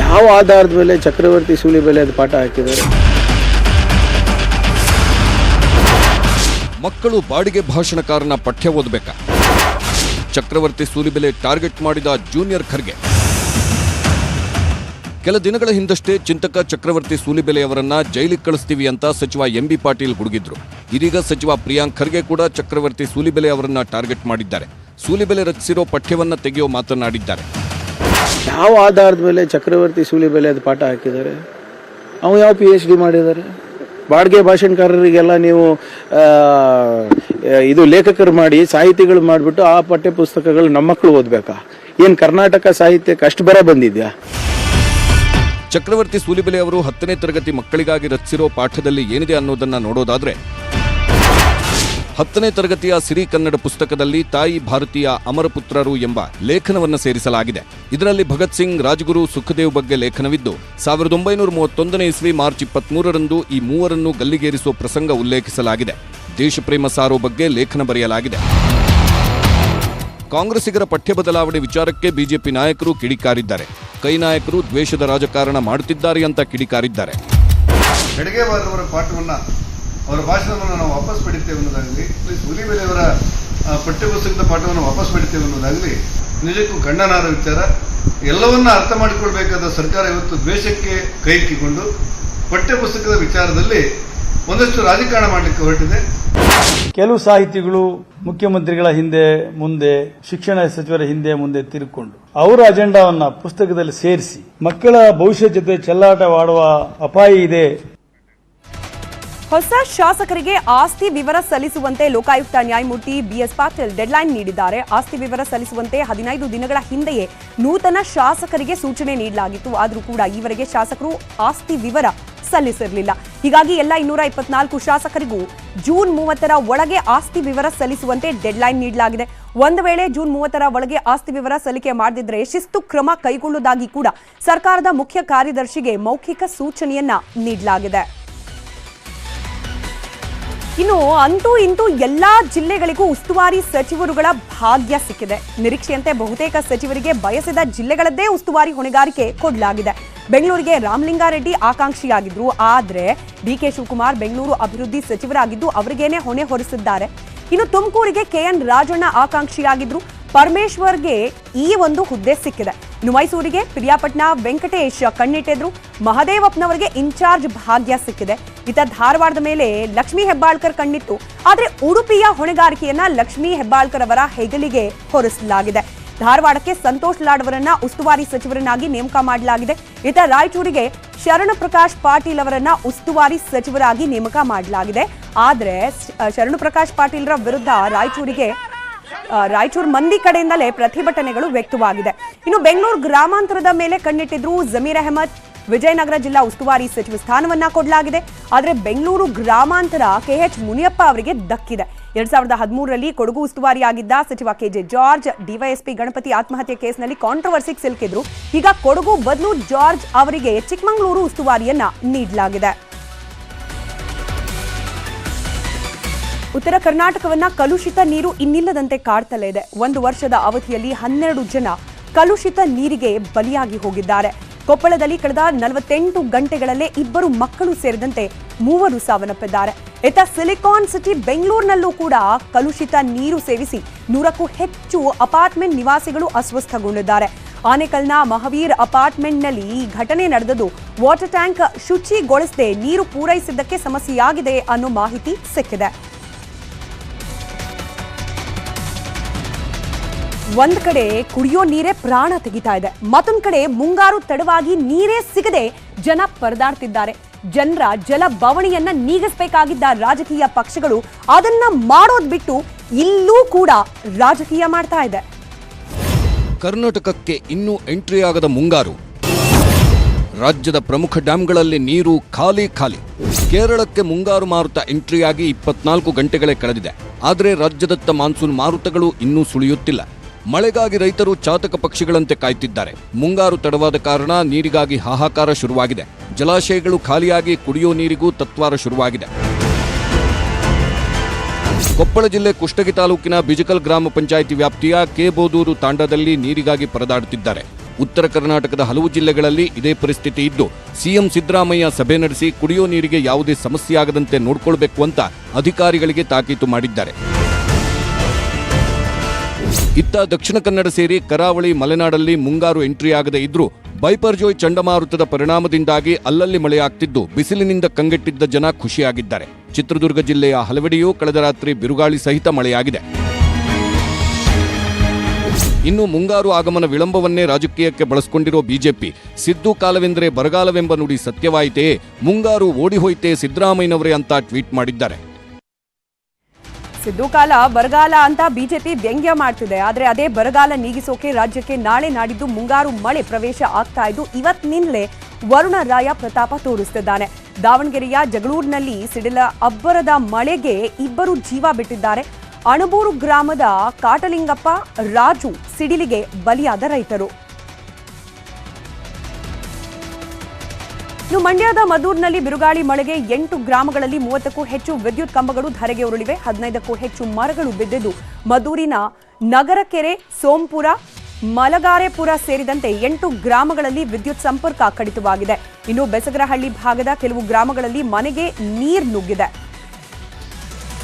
ಯಾವ ಆಧಾರದ ಮೇಲೆ ಚಕ್ರವರ್ತಿ ಸೂಲಿಬೆಲೆ ಪಾಠ ಹಾಕಿದ್ದಾರೆ? ಮಕ್ಕಳು ಬಾಡಿಗೆ ಭಾಷಣಕಾರನ ಪಠ್ಯ ಓದಬೇಕಾ? ಚಕ್ರವರ್ತಿ ಸೂಲಿಬೆಲೆ ಟಾರ್ಗೆಟ್ ಮಾಡಿದ ಜೂನಿಯರ್ ಖರ್ಗೆ. ಕೆಲ ದಿನಗಳ ಹಿಂದಷ್ಟೇ ಚಿಂತಕ ಚಕ್ರವರ್ತಿ ಸೂಲಿಬೆಲೆ ಅವರನ್ನ ಜೈಲಿಗೆ ಕಳಿಸ್ತೀವಿ ಅಂತ ಸಚಿವ ಎಂಬಿ ಪಾಟೀಲ್ ಗುಡುಗಿದ್ರು. ಇದೀಗ ಸಚಿವ ಪ್ರಿಯಾಂಕ್ ಖರ್ಗೆ ಕೂಡ ಚಕ್ರವರ್ತಿ ಸೂಲಿಬೆಲೆ ಅವರನ್ನ ಟಾರ್ಗೆಟ್ ಮಾಡಿದ್ದಾರೆ. ಸೂಲಿಬೆಲೆ ರಚಿಸಿರೋ ಪಠ್ಯವನ್ನ ತೆಗೆಯೋ ಮಾತನಾಡಿದ್ದಾರೆ. ಯಾವ ಆಧಾರದ ಮೇಲೆ ಚಕ್ರವರ್ತಿ ಸೂಲಿಬೆಲೆ ಪಾಠ ಹಾಕಿದ್ದಾರೆ? ಅವು ಯಾವ PhD ಮಾಡಿದ್ದಾರೆ? ಬಾಡಿಗೆ ಭಾಷಣಕಾರರಿಗೆಲ್ಲ ನೀವು ಇದು ಲೇಖಕರು ಮಾಡಿ ಸಾಹಿತಿಗಳು ಮಾಡಿಬಿಟ್ಟು ಆ ಪಠ್ಯ ಪುಸ್ತಕಗಳು ನಮ್ಮ ಮಕ್ಕಳು ಓದಬೇಕಾ? ಏನು ಕರ್ನಾಟಕ ಸಾಹಿತ್ಯಕ್ಕೆ ಅಷ್ಟು ಬರ ಬಂದಿದ್ಯಾ? ಚಕ್ರವರ್ತಿ ಸೂಲಿಬೆಲೆ ಅವರು 10ನೇ ತರಗತಿ ಮಕ್ಕಳಿಗಾಗಿ ರಚಿಸಿರೋ ಪಾಠದಲ್ಲಿ ಏನಿದೆ ಅನ್ನೋದನ್ನ ನೋಡೋದಾದ್ರೆ, 10ನೇ ತರಗತಿಯ ಸಿರಿ ಕನ್ನಡ ಪುಸ್ತಕದಲ್ಲಿ ತಾಯಿ ಭಾರತೀಯ ಅಮರಪುತ್ರರು ಎಂಬ ಲೇಖನವನ್ನು ಸೇರಿಸಲಾಗಿದೆ. ಇದರಲ್ಲಿ ಭಗತ್ ಸಿಂಗ್, ರಾಜಗುರು, ಸುಖದೇವ್ ಬಗ್ಗೆ ಲೇಖನವಿದ್ದು 1931ನೇ ಇಸ್ವಿ ಮಾರ್ಚ್ 23ರಂದು ಈ ಮೂವರನ್ನು ಗಲ್ಲಿಗೇರಿಸುವ ಪ್ರಸಂಗ ಉಲ್ಲೇಖಿಸಲಾಗಿದೆ. ದೇಶಪ್ರೇಮ ಸಾರೋ ಬಗ್ಗೆ ಲೇಖನ ಬರೆಯಲಾಗಿದೆ. ಕಾಂಗ್ರೆಸ್ಸಿಗರ ಪಠ್ಯ ಬದಲಾವಣೆ ವಿಚಾರಕ್ಕೆ ಬಿಜೆಪಿ ನಾಯಕರು ಕಿಡಿಕಾರಿದ್ದಾರೆ. ಕೈ ನಾಯಕರು ದ್ವೇಷದ ರಾಜಕಾರಣ ಮಾಡುತ್ತಿದ್ದಾರೆ ಅಂತ ಕಿಡಿಕಾರಿದ್ದಾರೆ. ಹೆಡ್ಗೇವಾರವರ ಪಾಠವನ್ನು, ಅವರ ಭಾಷಣವನ್ನು ನಾವು ವಾಪಸ್ ಪಡಿತೇವೆ ಅನ್ನೋದಾಗಲಿ, ಸೂಲಿಬೆಲೆ ಅವರ ಪಠ್ಯಪುಸ್ತಕದ ಪಾಠವನ್ನು ವಾಪಸ್ ಪಡಿತೇವೆ ಅನ್ನೋದಾಗಲಿ ನಿಜಕ್ಕೂ ಖಂಡನಾರ್ಹ ವಿಚಾರ. ಎಲ್ಲವನ್ನ ಅರ್ಥ ಮಾಡಿಕೊಳ್ಬೇಕಾದ ಸರ್ಕಾರ ಇವತ್ತು ದ್ವೇಷಕ್ಕೆ ಕೈಕಿಕೊಂಡು ಪಠ್ಯಪುಸ್ತಕದ ವಿಚಾರದಲ್ಲಿ ಒಂದಷ್ಟು ರಾಜಕಾರಣ ಮಾಡಲಿಕ್ಕೆ ಹೊರಟಿದೆ. ಕೆಲವು ಸಾಹಿತಿಗಳು ಮುಖ್ಯಮಂತ್ರಿಗಳ ಹಿಂದೆ ಮುಂದೆ, ಶಿಕ್ಷಣ ಸಚಿವರ ಹಿಂದೆ ಮುಂದೆ ತಿರುಗಿಕೊಂಡು ಅವರ ಅಜೆಂಡಾವನ್ನ ಪುಸ್ತಕದಲ್ಲಿ ಸೇರಿಸಿ ಮಕ್ಕಳ ಭವಿಷ್ಯ ಜೊತೆ ಚೆಲ್ಲಾಟವಾಡುವ ಅಪಾಯ ಇದೆ. ಹೊಸ ಶಾಸಕರಿಗೆ ಆಸ್ತಿ ವಿವರ ಸಲ್ಲಿಸುವಂತೆ ಲೋಕಾಯುಕ್ತ ನ್ಯಾಯಮೂರ್ತಿ BS ಪಾಟೀಲ್ ಡೆಡ್ಲೈನ್ ನೀಡಿದ್ದಾರೆ. ಆಸ್ತಿ ವಿವರ ಸಲ್ಲಿಸುವಂತೆ 15 ದಿನಗಳ ಹಿಂದೆಯೇ ನೂತನ ಶಾಸಕರಿಗೆ ಸೂಚನೆ ನೀಡಲಾಗಿತ್ತು. ಆದರೂ ಕೂಡ ಈವರೆಗೆ ಶಾಸಕರು ಆಸ್ತಿ ವಿವರ ಸಲ್ಲಿಸಿರಲಿಲ್ಲ. ಹೀಗಾಗಿ ಎಲ್ಲ 224 ಶಾಸಕರಿಗೂ ಜೂನ್ 30ರ ಒಳಗೆ ಆಸ್ತಿ ವಿವರ ಸಲ್ಲಿಸುವಂತೆ ಡೆಡ್ಲೈನ್ ನೀಡಲಾಗಿದೆ. ಒಂದು ವೇಳೆ ಜೂನ್ 30ರ ಒಳಗೆ ಆಸ್ತಿ ವಿವರ ಸಲ್ಲಿಕೆ ಮಾಡದಿದ್ದರೆ ಶಿಸ್ತು ಕ್ರಮ ಕೈಗೊಳ್ಳುವುದಾಗಿ ಕೂಡ ಸರ್ಕಾರದ ಮುಖ್ಯ ಕಾರ್ಯದರ್ಶಿಗೆ ಮೌಖಿಕ ಸೂಚನೆಯನ್ನ ನೀಡಲಾಗಿದೆ. ಇನ್ನು ಅಂತೂ ಇಂತೂ ಎಲ್ಲಾ ಜಿಲ್ಲೆಗಳಿಗೂ ಉಸ್ತುವಾರಿ ಸಚಿವರುಗಳ ಭಾಗ್ಯ ಸಿಕ್ಕಿದೆ. ನಿರೀಕ್ಷೆಯಂತೆ ಬಹುತೇಕ ಸಚಿವರಿಗೆ ಬಯಸಿದ ಜಿಲ್ಲೆಗಳದ್ದೇ ಉಸ್ತುವಾರಿ ಹೊಣೆಗಾರಿಕೆ ಕೊಡಲಾಗಿದೆ. ಬೆಂಗಳೂರಿಗೆ ರಾಮಲಿಂಗಾರೆಡ್ಡಿ ಆಕಾಂಕ್ಷಿಯಾಗಿದ್ರು, ಆದ್ರೆ DK ಶಿವಕುಮಾರ್ ಬೆಂಗಳೂರು ಅಭಿವೃದ್ಧಿ ಸಚಿವರಾಗಿದ್ದು ಅವರಿಗೇನೆ ಹೊಣೆ ಹೊರಿಸಿದ್ದಾರೆ. ಇನ್ನು ತುಮಕೂರಿಗೆ KN ರಾಜಣ್ಣ ಆಕಾಂಕ್ಷಿಯಾಗಿದ್ರು, ಪರಮೇಶ್ವರ್ಗೆ ಈ ಒಂದು ಹುದ್ದೆ ಸಿಕ್ಕಿದೆ. ಇನ್ನು ಮೈಸೂರಿಗೆ ಪಿರಿಯಾಪಟ್ನ ವೆಂಕಟೇಶ್ ಕಣ್ಣಿಟ್ಟಿದ್ರು, ಮಹದೇವಪ್ಪನವರಿಗೆ ಇನ್ಚಾರ್ಜ್ ಭಾಗ್ಯ ಸಿಕ್ಕಿದೆ. ಇತ್ತ ಧಾರವಾಡದ ಮೇಲೆ ಲಕ್ಷ್ಮೀ ಹೆಬ್ಬಾಳ್ಕರ್ ಕಣ್ಣಿತ್ತು, ಆದ್ರೆ ಉಡುಪಿಯ ಹೊಣೆಗಾರಿಕೆಯನ್ನ ಲಕ್ಷ್ಮೀ ಹೆಬ್ಬಾಳ್ಕರ್ ಅವರ ಹೆಗಲಿಗೆ ಹೊರಿಸಲಾಗಿದೆ. ಧಾರವಾಡಕ್ಕೆ ಸಂತೋಷ್ ಲಾಡ್ ಅವರನ್ನ ಉಸ್ತುವಾರಿ ಸಚಿವರನ್ನಾಗಿ ನೇಮಕ ಮಾಡಲಾಗಿದೆ. ಇತ್ತ ರಾಯಚೂರಿಗೆ ಶರಣಪ್ರಕಾಶ್ ಪಾಟೀಲ್ ಅವರನ್ನ ಉಸ್ತುವಾರಿ ಸಚಿವರಾಗಿ ನೇಮಕ ಮಾಡಲಾಗಿದೆ. ಆದ್ರೆ ಶರಣಪ್ರಕಾಶ್ ಪಾಟೀಲ್ರ ವಿರುದ್ಧ ರಾಯಚೂರು ಮಂದಿ ಕಡೆಯಿಂದಲೇ ಪ್ರತಿಭಟನೆಗಳು ವ್ಯಕ್ತವಾಗಿದೆ. ಇನ್ನು ಬೆಂಗಳೂರು ಗ್ರಾಮಾಂತರದ ಮೇಲೆ ಕಣ್ಣಿಟ್ಟಿದ್ರು ಜಮೀರ್ ಅಹಮದ್. ವಿಜಯನಗರ ಜಿಲ್ಲಾ ಉಸ್ತುವಾರಿ ಸಚಿವ ಸ್ಥಾನವನ್ನ ಕೊಡಲಾಗಿದೆ. ಆದರೆ ಬೆಂಗಳೂರು ಗ್ರಾಮಾಂತರ KH ಮುನಿಯಪ್ಪ ಅವರಿಗೆ ದಕ್ಕಿದೆ. 2013ರಲ್ಲಿ ಕೊಡಗು ಉಸ್ತುವಾರಿಯಾಗಿದ್ದ ಸಚಿವ KJ ಜಾರ್ಜ್ ಡಿವೈಎಸ್ಪಿ ಗಣಪತಿ ಆತ್ಮಹತ್ಯೆ ಕೇಸ್ನಲ್ಲಿ ಕಾಂಟ್ರವರ್ಸಿಗೆ ಸಿಲುಕಿದ್ರು. ಈಗ ಕೊಡಗು ಬದಲು ಜಾರ್ಜ್ ಅವರಿಗೆ ಚಿಕ್ಕಮಗಳೂರು ಉಸ್ತುವಾರಿಯನ್ನ ನೀಡಲಾಗಿದೆ. ಉತ್ತರ ಕರ್ನಾಟಕವನ್ನ ಕಲುಷಿತ ನೀರು ಇನ್ನಿಲ್ಲದಂತೆ ಕಾಡ್ತಲೇ ಇದೆ. 1 ವರ್ಷದ ಅವಧಿಯಲ್ಲಿ 12 ಜನ ಕಲುಷಿತ ನೀರಿಗೆ ಬಲಿಯಾಗಿ ಹೋಗಿದ್ದಾರೆ. ಕೊಪ್ಪಳದಲ್ಲಿ ಕಳೆದ 48 ಗಂಟೆಗಳಲ್ಲೇ 2 ಮಕ್ಕಳು ಸೇರಿದಂತೆ 3 ಸಾವನ್ನಪ್ಪಿದ್ದಾರೆ. ಇತ್ತ ಸಿಲಿಕಾನ್ ಸಿಟಿ ಬೆಂಗಳೂರಿನಲ್ಲೂ ಕೂಡ ಕಲುಷಿತ ನೀರು ಸೇವಿಸಿ 100ಕ್ಕೂ ಹೆಚ್ಚು ಅಪಾರ್ಟ್ಮೆಂಟ್ ನಿವಾಸಿಗಳು ಅಸ್ವಸ್ಥಗೊಂಡಿದ್ದಾರೆ. ಆನೇಕಲ್ನ ಮಹಾವೀರ್ ಅಪಾರ್ಟ್ಮೆಂಟ್ನಲ್ಲಿ ಈ ಘಟನೆ ನಡೆದದ್ದು ವಾಟರ್ ಟ್ಯಾಂಕ್ ಶುಚಿಗೊಳಿಸದೆ ನೀರು ಪೂರೈಸಿದ್ದಕ್ಕೆ ಸಮಸ್ಯೆಯಾಗಿದೆ ಅನ್ನೋ ಮಾಹಿತಿ ಸಿಕ್ಕಿದೆ. ಒಂದ್ ಕಡೆ ಕುಡಿಯೋ ನೀರೇ ಪ್ರಾಣ ತೆಗಿತಾ ಇದೆ, ಮತ್ತೊಂದ್ ಕಡೆ ಮುಂಗಾರು ತಡವಾಗಿ ನೀರೇ ಸಿಗದೆ ಜನ ಪರದಾಡ್ತಿದ್ದಾರೆ. ಜನರ ಜಲ ಬವಣೆಯನ್ನ ನೀಗಿಸಬೇಕಾಗಿದ್ದ ರಾಜಕೀಯ ಪಕ್ಷಗಳು ಅದನ್ನ ಮಾಡೋದ್ ಬಿಟ್ಟು ಇಲ್ಲೂ ಕೂಡ ರಾಜಕೀಯ ಮಾಡ್ತಾ ಇದೆ. ಕರ್ನಾಟಕಕ್ಕೆ ಇನ್ನೂ ಎಂಟ್ರಿಯಾಗದ ಮುಂಗಾರು. ರಾಜ್ಯದ ಪ್ರಮುಖ ಡ್ಯಾಂಗಳಲ್ಲಿ ನೀರು ಖಾಲಿ. ಕೇರಳಕ್ಕೆ ಮುಂಗಾರು ಮಾರುತ ಎಂಟ್ರಿಯಾಗಿ 24 ಗಂಟೆಗಳೇ ಕಳೆದಿದೆ. ಆದರೆ ರಾಜ್ಯದತ್ತ ಮಾನ್ಸೂನ್ ಮಾರುತಗಳು ಇನ್ನೂ ಸುಳಿಯುತ್ತಿಲ್ಲ. ಮಳೆಗಾಗಿ ರೈತರು ಚಾತಕ ಪಕ್ಷಿಗಳಂತೆ ಕಾಯ್ತಿದ್ದಾರೆ. ಮುಂಗಾರು ತಡವಾದ ಕಾರಣ ನೀರಿಗಾಗಿ ಹಾಹಾಕಾರ ಶುರುವಾಗಿದೆ. ಜಲಾಶಯಗಳು ಖಾಲಿಯಾಗಿ ಕುಡಿಯೋ ನೀರಿಗೂ ತತ್ವಾರ ಶುರುವಾಗಿದೆ. ಕೊಪ್ಪಳ ಜಿಲ್ಲೆ ಕುಷ್ಟಗಿ ತಾಲೂಕಿನ ಬಿಜಕಲ್ ಗ್ರಾಮ ಪಂಚಾಯಿತಿ ವ್ಯಾಪ್ತಿಯ ಕೆಬೋದೂರು ತಾಂಡಾದಲ್ಲಿ ನೀರಿಗಾಗಿ ಪರದಾಡುತ್ತಿದ್ದಾರೆ. ಉತ್ತರ ಕರ್ನಾಟಕದ ಹಲವು ಜಿಲ್ಲೆಗಳಲ್ಲಿ ಇದೇ ಪರಿಸ್ಥಿತಿ ಇದ್ದು, ಸಿಎಂ ಸಿದ್ದರಾಮಯ್ಯ ಸಭೆ ನಡೆಸಿ ಕುಡಿಯೋ ನೀರಿಗೆ ಯಾವುದೇ ಸಮಸ್ಯೆಯಾಗದಂತೆ ನೋಡಿಕೊಳ್ಳಬೇಕು ಅಂತ ಅಧಿಕಾರಿಗಳಿಗೆ ತಾಕೀತು ಮಾಡಿದ್ದಾರೆ. ಇತ್ತ ದಕ್ಷಿಣ ಕನ್ನಡ ಸೇರಿ ಕರಾವಳಿ ಮಲೆನಾಡಲ್ಲಿ ಮುಂಗಾರು ಎಂಟ್ರಿಯಾಗದೇ ಇದ್ರೂ ಬೈಪರ್ಜೋಯ್ ಚಂಡಮಾರುತದ ಪರಿಣಾಮದಿಂದಾಗಿ ಅಲ್ಲಲ್ಲಿ ಮಳೆಯಾಗ್ತಿದ್ದು ಬಿಸಿಲಿನಿಂದ ಕಂಗೆಟ್ಟಿದ್ದ ಜನ ಖುಷಿಯಾಗಿದ್ದಾರೆ. ಚಿತ್ರದುರ್ಗ ಜಿಲ್ಲೆಯ ಹಲವೆಡೆಯೂ ಕಳೆದ ರಾತ್ರಿ ಬಿರುಗಾಳಿ ಸಹಿತ ಮಳೆಯಾಗಿದೆ. ಇನ್ನು ಮುಂಗಾರು ಆಗಮನ ವಿಳಂಬವನ್ನೇ ರಾಜಕೀಯಕ್ಕೆ ಬಳಸಿಕೊಂಡಿರೋ ಬಿಜೆಪಿ ಸಿದ್ದು ಕಾಲವೆಂದರೆ ಬರಗಾಲವೆಂಬ ನುಡಿ ಸತ್ಯವಾಯಿತೇ, ಮುಂಗಾರು ಓಡಿಹೋಯ್ತೇ ಸಿದ್ದರಾಮಯ್ಯನವರೇ ಅಂತ ಟ್ವೀಟ್ ಮಾಡಿದ್ದಾರೆ. ಸಿದ್ದು ಕಾಲ ಬರಗಾಲ ಅಂತ ಬಿಜೆಪಿ ವ್ಯಂಗ್ಯ ಮಾಡ್ತಿದೆ. ಆದರೆ ಅದೇ ಬರಗಾಲ ನೀಗಿಸೋಕೆ ರಾಜ್ಯಕ್ಕೆ ನಾಳೆ ನಾಡಿದ್ದು ಮುಂಗಾರು ಮಳೆ ಪ್ರವೇಶ ಆಗ್ತಾ ಇದ್ದು ಇವತ್ತಿನಿಂದಲೇ ವರುಣ ರಾಯ ಪ್ರತಾಪ ತೋರಿಸುತ್ತಿದ್ದಾನೆ. ದಾವಣಗೆರೆಯ ಜಗಳೂರಿನಲ್ಲಿ ಸಿಡಿಲ ಅಬ್ಬರದ ಮಳೆಗೆ 2 ಜೀವ ಬಿಟ್ಟಿದ್ದಾರೆ. ಅಣಬೂರು ಗ್ರಾಮದ ಕಾಟಲಿಂಗಪ್ಪ, ರಾಜು ಸಿಡಿಲಿಗೆ ಬಲಿಯಾದ ರೈತರು. ಇನ್ನು ಮಂಡ್ಯದ ಮದ್ದೂರಿನಲ್ಲಿ ಬಿರುಗಾಳಿ ಮಳೆಗೆ 8 ಗ್ರಾಮಗಳಲ್ಲಿ 30ಕ್ಕೂ ಹೆಚ್ಚು ವಿದ್ಯುತ್ ಕಂಬಗಳು ಧರೆಗೆ ಉರುಳಿವೆ. 15ಕ್ಕೂ ಹೆಚ್ಚು ಮರಗಳು ಬಿದ್ದಿದ್ದು ಮದ್ದೂರಿನ ನಗರಕೆರೆ, ಸೋಂಪುರ, ಮಲಗಾರೆಪುರ ಸೇರಿದಂತೆ 8 ಗ್ರಾಮಗಳಲ್ಲಿ ವಿದ್ಯುತ್ ಸಂಪರ್ಕ ಕಡಿತವಾಗಿದೆ. ಇನ್ನು ಬೆಸಗರಹಳ್ಳಿ ಭಾಗದ ಕೆಲವು ಗ್ರಾಮಗಳಲ್ಲಿ ಮನೆಗೆ ನೀರು ನುಗ್ಗಿದೆ.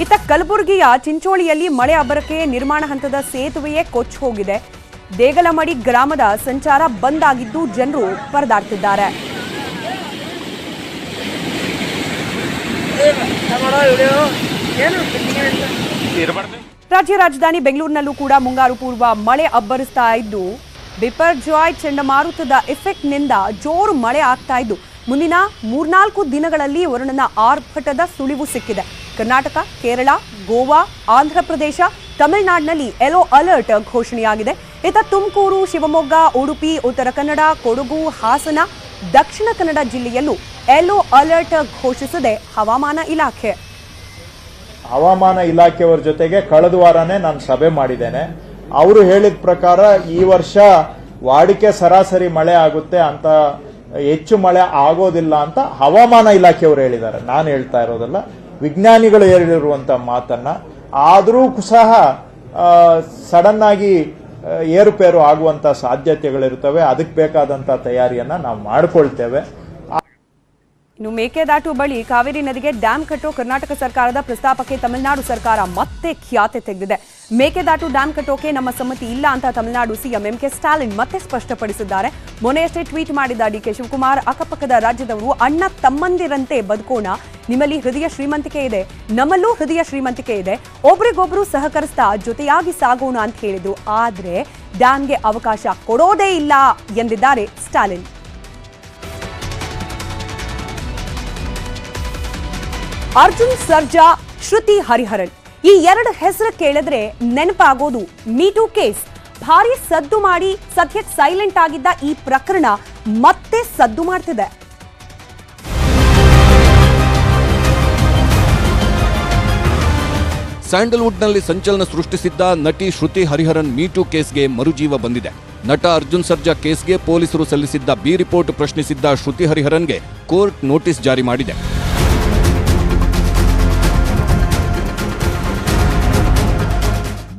ಇತ್ತ ಕಲಬುರಗಿಯ ಚಿಂಚೋಳಿಯಲ್ಲಿ ಮಳೆ ಅಬ್ಬರಕ್ಕೆ ನಿರ್ಮಾಣ ಹಂತದ ಸೇತುವೆಯೇ ಕೊಚ್ಚಿ ಹೋಗಿದೆ. ದೇಗಲಮಡಿ ಗ್ರಾಮದ ಸಂಚಾರ ಬಂದ್ ಆಗಿದ್ದು ಜನರು ಪರದಾಡ್ತಿದ್ದಾರೆ. ರಾಜ್ಯ ರಾಜಧಾನಿ ಬೆಂಗಳೂರಿನಲ್ಲೂ ಕೂಡ ಮುಂಗಾರು ಪೂರ್ವ ಮಳೆ ಅಬ್ಬರಿಸ್ತಾ ಇದ್ದು ಬಿಪರ್ಜಾಯ್ ಚಂಡಮಾರುತದ ಎಫೆಕ್ಟ್ನಿಂದ ಜೋರು ಮಳೆ ಆಗ್ತಾ ಇದ್ದು ಮುಂದಿನ 3-4 ದಿನಗಳಲ್ಲಿ ವರುಣನ ಆರ್ಭಟದ ಸುಳಿವು ಸಿಕ್ಕಿದೆ. ಕರ್ನಾಟಕ, ಕೇರಳ, ಗೋವಾ, ಆಂಧ್ರಪ್ರದೇಶ, ತಮಿಳುನಾಡಿನಲ್ಲಿ ಯೆಲ್ಲೋ ಅಲರ್ಟ್ ಘೋಷಣೆಯಾಗಿದೆ. ಇತ್ತ ತುಮಕೂರು, ಶಿವಮೊಗ್ಗ, ಉಡುಪಿ, ಉತ್ತರ ಕನ್ನಡ, ಕೊಡಗು, ಹಾಸನ, ದಕ್ಷಿಣ ಕನ್ನಡ ಜಿಲ್ಲೆಯಲ್ಲೂ ಯೆಲ್ಲೋ ಅಲರ್ಟ್ ಘೋಷಿಸಿದೆ ಹವಾಮಾನ ಇಲಾಖೆ. ಹವಾಮಾನ ಇಲಾಖೆಯವರ ಜೊತೆಗೆ ಕಳೆದ ವಾರನೇ ನಾನು ಸಭೆ ಮಾಡಿದ್ದೇನೆ. ಅವರು ಹೇಳಿದ ಪ್ರಕಾರ ಈ ವರ್ಷ ವಾಡಿಕೆ ಸರಾಸರಿ ಮಳೆ ಆಗುತ್ತೆ ಅಂತ, ಹೆಚ್ಚು ಮಳೆ ಆಗೋದಿಲ್ಲ ಅಂತ ಹವಾಮಾನ ಇಲಾಖೆಯವರು ಹೇಳಿದ್ದಾರೆ. ನಾನು ಹೇಳ್ತಾ ಇರೋದಲ್ಲ, ವಿಜ್ಞಾನಿಗಳು ಹೇಳಿರುವಂತ ಮಾತನ್ನ. ಆದರೂ ಸಹ ಸಡನ್ ಆಗಿ ಏರುಪೇರು ಆಗುವಂತ ಸಾಧ್ಯತೆಗಳಿರ್ತವೆ. ಅದಕ್ಕೆ ಬೇಕಾದಂತ ತಯಾರಿಯನ್ನ ನಾವು ಮಾಡಿಕೊಳ್ತೇವೆ. ಇನ್ನು ಮೇಕೆದಾಟು ಬಳಿ ಕಾವೇರಿ ನದಿಗೆ ಡ್ಯಾಂ ಕಟ್ಟೋ ಕರ್ನಾಟಕ ಸರ್ಕಾರದ ಪ್ರಸ್ತಾಪಕ್ಕೆ ತಮಿಳುನಾಡು ಸರ್ಕಾರ ಮತ್ತೆ ಖ್ಯಾತೆ ತೆಗೆದಿದೆ. ಮೇಕೆದಾಟು ಡ್ಯಾಂ ಕಟ್ಟೋಕೆ ನಮ್ಮ ಸಮ್ಮತಿ ಇಲ್ಲ ಅಂತ ತಮಿಳುನಾಡು ಸಿಎಂ ಎಂಕೆ ಸ್ಟಾಲಿನ್ ಮತ್ತೆ ಸ್ಪಷ್ಟಪಡಿಸಿದ್ದಾರೆ. ಮೊನ್ನೆಯಷ್ಟೇ ಟ್ವೀಟ್ ಮಾಡಿದ ಡಿಕೆ ಶಿವಕುಮಾರ್, ಅಕ್ಕಪಕ್ಕದ ರಾಜ್ಯದವರು ಅಣ್ಣ ತಮ್ಮಂದಿರಂತೆ ಬದುಕೋಣ, ನಿಮ್ಮಲ್ಲಿ ಹೃದಯ ಶ್ರೀಮಂತಿಕೆ ಇದೆ, ನಮ್ಮಲ್ಲೂ ಹೃದಯ ಶ್ರೀಮಂತಿಕೆ ಇದೆ, ಒಬ್ರಿಗೊಬ್ರು ಸಹಕರಿಸ್ತಾ ಜೊತೆಯಾಗಿ ಸಾಗೋಣ ಅಂತ ಹೇಳಿದ್ರು. ಆದ್ರೆ ಡ್ಯಾಂಗೆ ಅವಕಾಶ ಕೊಡೋದೇ ಇಲ್ಲ ಎಂದಿದ್ದಾರೆ ಸ್ಟಾಲಿನ್. ಅರ್ಜುನ್ ಸರ್ಜಾ, ಶ್ರುತಿ ಹರಿಹರನ್ ಈ 2 ಹೆಸರು ಕೇಳಿದ್ರೆ ನೆನಪಾಗೋದು ಮೀಟೂ ಕೇಸ್. ಭಾರಿ ಸದ್ದು ಮಾಡಿ ಸದ್ಯಕ್ಕೆ ಸೈಲೆಂಟ್ ಆಗಿದ್ದ ಈ ಪ್ರಕರಣ ಮತ್ತೆ ಸದ್ದು ಮಾಡ್ತಿದೆ. ಸ್ಯಾಂಡಲ್ವುಡ್ನಲ್ಲಿ ಸಂಚಲನ ಸೃಷ್ಟಿಸಿದ್ದ ನಟಿ ಶ್ರುತಿ ಹರಿಹರನ್ ಮೀಟೂ ಕೇಸ್ಗೆ ಮರುಜೀವ ಬಂದಿದೆ. ನಟ ಅರ್ಜುನ್ ಸರ್ಜಾ ಕೇಸ್ಗೆ ಪೊಲೀಸರು ಸಲ್ಲಿಸಿದ್ದ ಬಿ ರಿಪೋರ್ಟ್ ಪ್ರಶ್ನಿಸಿದ್ದ ಶ್ರುತಿ ಹರಿಹರನ್ಗೆ ಕೋರ್ಟ್ ನೋಟಿಸ್ ಜಾರಿ ಮಾಡಿದೆ.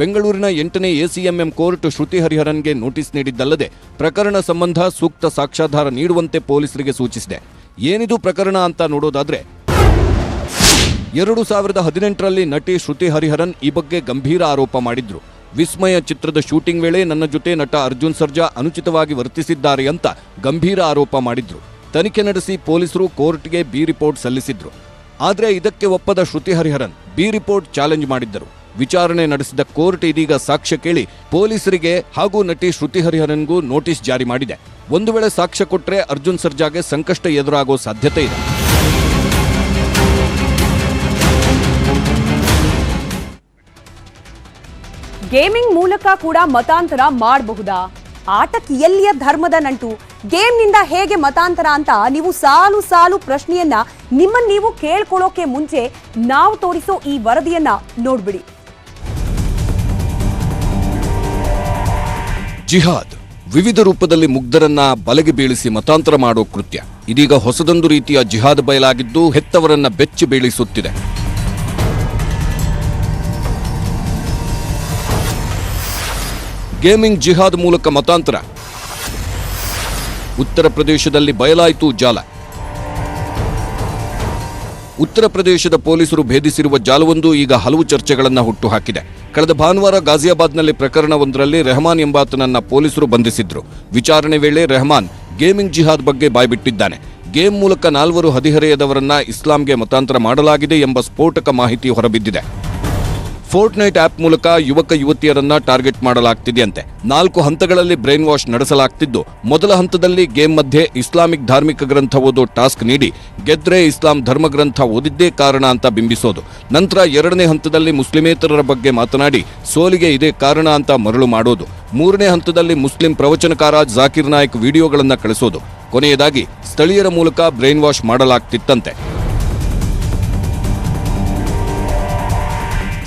ಬೆಂಗಳೂರಿನ 8ನೇ ಎಸಿಎಂಎಂ ಕೋರ್ಟ್ ಶ್ರುತಿ ಹರಿಹರನ್ಗೆ ನೋಟಿಸ್ ನೀಡಿದ್ದಲ್ಲದೆ ಪ್ರಕರಣ ಸಂಬಂಧ ಸೂಕ್ತ ಸಾಕ್ಷ್ಯಾಧಾರ ನೀಡುವಂತೆ ಪೊಲೀಸರಿಗೆ ಸೂಚಿಸಿದೆ. ಏನಿದು ಪ್ರಕರಣ ಅಂತ ನೋಡೋದಾದ್ರೆ 2018ರಲ್ಲಿ ನಟಿ ಶ್ರುತಿ ಹರಿಹರನ್ ಈ ಬಗ್ಗೆ ಗಂಭೀರ ಆರೋಪ ಮಾಡಿದ್ರು. ವಿಸ್ಮಯ ಚಿತ್ರದ ಶೂಟಿಂಗ್ ವೇಳೆ ನನ್ನ ಜೊತೆ ನಟ ಅರ್ಜುನ್ ಸರ್ಜಾ ಅನುಚಿತವಾಗಿ ವರ್ತಿಸಿದ್ದಾರೆ ಅಂತ ಗಂಭೀರ ಆರೋಪ ಮಾಡಿದ್ರು. ತನಿಖೆ ನಡೆಸಿ ಪೊಲೀಸರು ಕೋರ್ಟ್ಗೆ ಬಿ ರಿಪೋರ್ಟ್ ಸಲ್ಲಿಸಿದ್ರು. ಆದರೆ ಇದಕ್ಕೆ ಒಪ್ಪದ Shruti Hariharan B report challenge ಮಾಡಿದ್ದರು. ವಿಚಾರಣೆ ನಡೆಸಿದ ಕೋರ್ಟ್ ಇದೀಗ ಸಾಕ್ಷ್ಯ ಕೇಳಿ ಪೊಲೀಸರಿಗೆ ಹಾಗೂ ನಟಿ ಶ್ರುತಿ ಹರಿಹರನ್ಗೂ ನೋಟಿಸ್ ಜಾರಿ ಮಾಡಿದೆ. ಒಂದು ವೇಳೆ ಸಾಕ್ಷ್ಯ ಕೊಟ್ಟರೆ ಅರ್ಜುನ್ ಸರ್ಜಾಗೆ ಸಂಕಷ್ಟ ಎದುರಾಗೋ ಸಾಧ್ಯತೆ ಇದೆ. ಗೇಮಿಂಗ್ ಮೂಲಕ ಕೂಡ ಮತಾಂತರ ಮಾಡಬಹುದಾ? ಆಟಕ್ಕೆ ಎಲ್ಲಿಯ ಧರ್ಮದ ನಂಟು? ಗೇಮ್ನಿಂದ ಹೇಗೆ ಮತಾಂತರ ಅಂತ ನೀವು ಸಾಲು ಸಾಲು ಪ್ರಶ್ನೆಯನ್ನ ನಿಮ್ಮನ್ನು ನೀವು ಕೇಳ್ಕೊಳ್ಳೋಕೆ ಮುಂಚೆ ನಾವು ತೋರಿಸೋ ಈ ವರದಿಯನ್ನ ನೋಡ್ಬಿಡಿ. ಜಿಹಾದ್ ವಿವಿಧ ರೂಪದಲ್ಲಿ ಮುಗ್ಧರನ್ನ ಬಲೆಗೆ ಬೀಳಿಸಿ ಮತಾಂತರ ಮಾಡೋ ಕೃತ್ಯ ಇದೀಗ ಹೊಸದೊಂದು ರೀತಿಯ ಜಿಹಾದ್ ಬಯಲಾಗಿದ್ದು ಹೆತ್ತವರನ್ನ ಬೆಚ್ಚಿ ಬೀಳಿಸುತ್ತಿದೆ. ಗೇಮಿಂಗ್ ಜಿಹಾದ್ ಮೂಲಕ ಮತಾಂತರ. ಉತ್ತರ ಪ್ರದೇಶದಲ್ಲಿ ಬಯಲಾಯಿತು ಜಾಲ. ಉತ್ತರ ಪ್ರದೇಶದ ಪೊಲೀಸರು ಭೇದಿಸಿರುವ ಜಾಲವೊಂದು ಈಗ ಹಲವು ಚರ್ಚೆಗಳನ್ನು ಹುಟ್ಟುಹಾಕಿದೆ. ಕಳೆದ ಭಾನುವಾರ ಗಾಜಿಯಾಬಾದ್ನಲ್ಲಿ ಪ್ರಕರಣವೊಂದರಲ್ಲಿ ರೆಹಮಾನ್ ಎಂಬಾತನನ್ನ ಪೊಲೀಸರು ಬಂಧಿಸಿದ್ರು. ವಿಚಾರಣೆ ವೇಳೆ ರೆಹಮಾನ್ ಗೇಮಿಂಗ್ ಜಿಹಾದ್ ಬಗ್ಗೆ ಬಾಯ್ಬಿಟ್ಟಿದ್ದಾನೆ. ಗೇಮ್ ಮೂಲಕ 4 ಹದಿಹರೆಯದವರನ್ನ ಇಸ್ಲಾಂಗೆ ಮತಾಂತರ ಮಾಡಲಾಗಿದೆ ಎಂಬ ಸ್ಫೋಟಕ ಮಾಹಿತಿ ಹೊರಬಿದ್ದಿದೆ. ಫೋರ್ಟ್ನೈಟ್ ಆಪ್ ಮೂಲಕ ಯುವಕ ಯುವತಿಯರನ್ನ ಟಾರ್ಗೆಟ್ ಮಾಡಲಾಗ್ತಿದೆಯಂತೆ. 4 ಹಂತಗಳಲ್ಲಿ ಬ್ರೈನ್ ವಾಶ್ ನಡೆಸಲಾಗ್ತಿದ್ದು, ಮೊದಲ ಹಂತದಲ್ಲಿ ಗೇಮ್ ಮಧ್ಯೆ ಇಸ್ಲಾಮಿಕ್ ಧಾರ್ಮಿಕ ಗ್ರಂಥ ಓದೋ ಟಾಸ್ಕ್ ನೀಡಿ ಗೆದ್ರೆ ಇಸ್ಲಾಂ ಧರ್ಮಗ್ರಂಥ ಓದಿದ್ದೇ ಕಾರಣ ಅಂತ ಬಿಂಬಿಸೋದು. ನಂತರ 2ನೇ ಹಂತದಲ್ಲಿ ಮುಸ್ಲಿಮೇತರರ ಬಗ್ಗೆ ಮಾತನಾಡಿ ಸೋಲಿಗೆ ಇದೇ ಕಾರಣ ಅಂತ ಮರಳು ಮಾಡೋದು. 3ನೇ ಹಂತದಲ್ಲಿ ಮುಸ್ಲಿಂ ಪ್ರವಚನಕಾರ ಜಾಕಿರ್ ನಾಯಕ್ ವಿಡಿಯೋಗಳನ್ನ ಕಳಿಸೋದು. ಕೊನೆಯದಾಗಿ ಸ್ಥಳೀಯರ ಮೂಲಕ ಬ್ರೈನ್ ವಾಶ್ ಮಾಡಲಾಗ್ತಿತ್ತಂತೆ.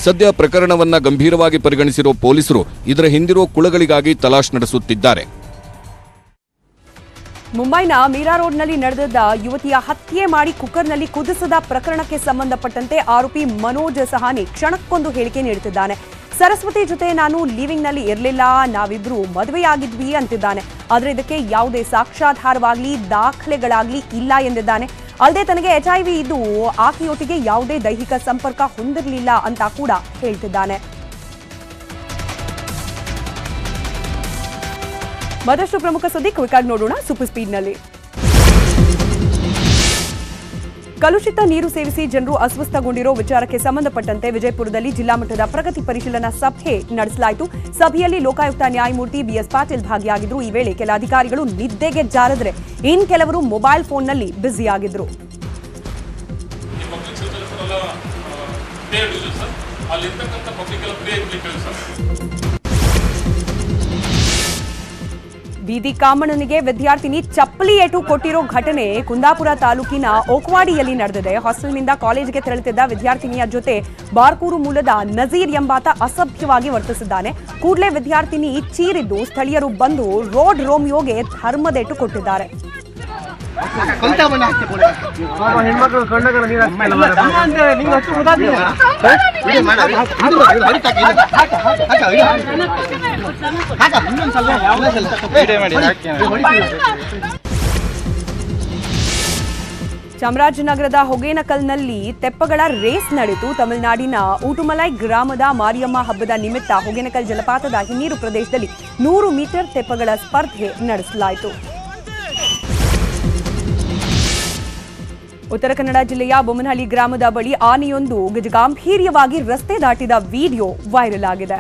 ಸದ್ಯ ಪ್ರಕರಣವನ್ನ ಗಂಭೀರವಾಗಿ ಪರಿಗಣಿಸಿರೋ ಪೊಲೀಸರು ಇದರ ಹಿಂದಿರೋ ಕುಳಗಳಿಗಾಗಿ ತಲಾಶ್ ನಡೆಸುತ್ತಿದ್ದಾರೆ. ಮುಂಬೈನ ಮೀರಾ ರೋಡ್ನಲ್ಲಿ ನಡೆದ ಯುವತಿಯ ಹತ್ಯೆ ಮಾಡಿ ಕುಕ್ಕರ್ನಲ್ಲಿ ಕುದಿಸಿದ ಪ್ರಕರಣಕ್ಕೆ ಸಂಬಂಧಪಟ್ಟಂತೆ ಆರೋಪಿ ಮನೋಜ್ ಸಹಾನಿ ಕ್ಷಣಕ್ಕೊಂದು ಹೇಳಿಕೆ ನೀಡುತ್ತಿದ್ದಾನೆ. ಸರಸ್ವತಿ ಜೊತೆ ನಾನು ಲಿವಿಂಗ್ನಲ್ಲಿ ಇರಲಿಲ್ಲ, ನಾವಿಬ್ರು ಮದುವೆಯಾಗಿದ್ವಿ ಅಂತಿದ್ದಾನೆ. ಆದರೆ ಇದಕ್ಕೆ ಯಾವುದೇ ಸಾಕ್ಷ್ಯಾಧಾರವಾಗಲಿ ದಾಖಲೆಗಳಾಗಲಿ ಇಲ್ಲ ಎಂದಿದ್ದಾನೆ. ಅಲ್ಲದೆ ತನಗೆ HIV ಇದ್ದು ಆಕೆಯೊಟ್ಟಿಗೆ ಯಾವುದೇ ದೈಹಿಕ ಸಂಪರ್ಕ ಹೊಂದಿರಲಿಲ್ಲ ಅಂತ ಕೂಡ ಹೇಳ್ತಿದ್ದಾನೆ. ಮತ್ತಷ್ಟು ಪ್ರಮುಖ ಸುದ್ದಿ ಕ್ವಿಕಾಗಿ ನೋಡೋಣ ಸೂಪರ್ ಸ್ಪೀಡ್ನಲ್ಲಿ. ಕಲುಷಿತ ನೀರು ಸೇವಿಸಿ ಜನರು ಅಸ್ವಸ್ಥಗೊಂಡಿರೋ ವಿಚಾರಕ್ಕೆ ಸಂಬಂಧಪಟ್ಟಂತೆ ವಿಜಯಪುರದಲ್ಲಿ ಜಿಲ್ಲಾ ಮಟ್ಟದ ಪ್ರಗತಿ ಪರಿಶೀಲನಾ ಸಭೆ ನಡೆಸಲಾಯಿತು. ಸಭೆಯಲ್ಲಿ ಲೋಕಾಯುಕ್ತ ನ್ಯಾಯಮೂರ್ತಿ BS ಪಾಟೀಲ್ ಭಾಗಿಯಾಗಿದ್ರು. ಈ ವೇಳೆ ಕೆಲ ಅಧಿಕಾರಿಗಳು ನಿದ್ದೆಗೆ ಜಾರಿದ್ರೆ ಇನ್ ಕೆಲವರು ಮೊಬೈಲ್ ಫೋನ್ನಲ್ಲಿ ಬ್ಯುಸಿಯಾಗಿದ್ರು. ಬೀದಿ ಕಾಮಣ್ಣನಿಗೆ ವಿದ್ಯಾರ್ಥಿನಿ ಚಪ್ಪಲಿ ಏಟು ಕೊಟ್ಟಿರೋ ಘಟನೆ ಕುಂದಾಪುರ ತಾಲೂಕಿನ ಓಕ್ವಾಡಿಯಲ್ಲಿ ನಡೆದಿದೆ. ಹಾಸ್ಟೆಲ್ನಿಂದ ಕಾಲೇಜಿಗೆ ತೆರಳುತ್ತಿದ್ದ ವಿದ್ಯಾರ್ಥಿನಿಯ ಜೊತೆ ಬಾರ್ಕೂರು ಮೂಲದ ನಜೀರ್ ಎಂಬಾತ ಅಸಭ್ಯವಾಗಿ ವರ್ತಿಸಿದ್ದಾನೆ. ಕೂಡಲೇ ವಿದ್ಯಾರ್ಥಿನಿ ಚೀರಿದ್ದು ಸ್ಥಳೀಯರು ಬಂದು ರೋಡ್ ರೋಮಿಯೋಗೆ ಧರ್ಮದೇಟು ಕೊಟ್ಟಿದ್ದಾರೆ. ಚಾಮರಾಜನಗರದ ಹೊಗೇನಕಲ್ನಲ್ಲಿ ತೆಪ್ಪಗಳ ರೇಸ್ ನಡೆಯಿತು. ತಮಿಳುನಾಡಿನ ಊಟುಮಲೈ ಗ್ರಾಮದ ಮಾರಿಯಮ್ಮ ಹಬ್ಬದ ನಿಮಿತ್ತ ಹೊಗೇನಕಲ್ ಜಲಪಾತದ ಹಿನ್ನೀರು ಪ್ರದೇಶದಲ್ಲಿ 100 ಮೀಟರ್ ತೆಪ್ಪಗಳ ಸ್ಪರ್ಧೆ ನಡೆಸಲಾಯಿತು. ಉತ್ತರ ಕನ್ನಡ ಜಿಲ್ಲೆಯ ಬೊಮ್ಮನಹಳ್ಳಿ ಗ್ರಾಮದ ಬಳಿ ಆನೆಯೊಂದು ಗಜಗಾಂಭೀರ್ಯವಾಗಿ ರಸ್ತೆ ದಾಟಿದ ವಿಡಿಯೋ ವೈರಲ್ ಆಗಿದೆ.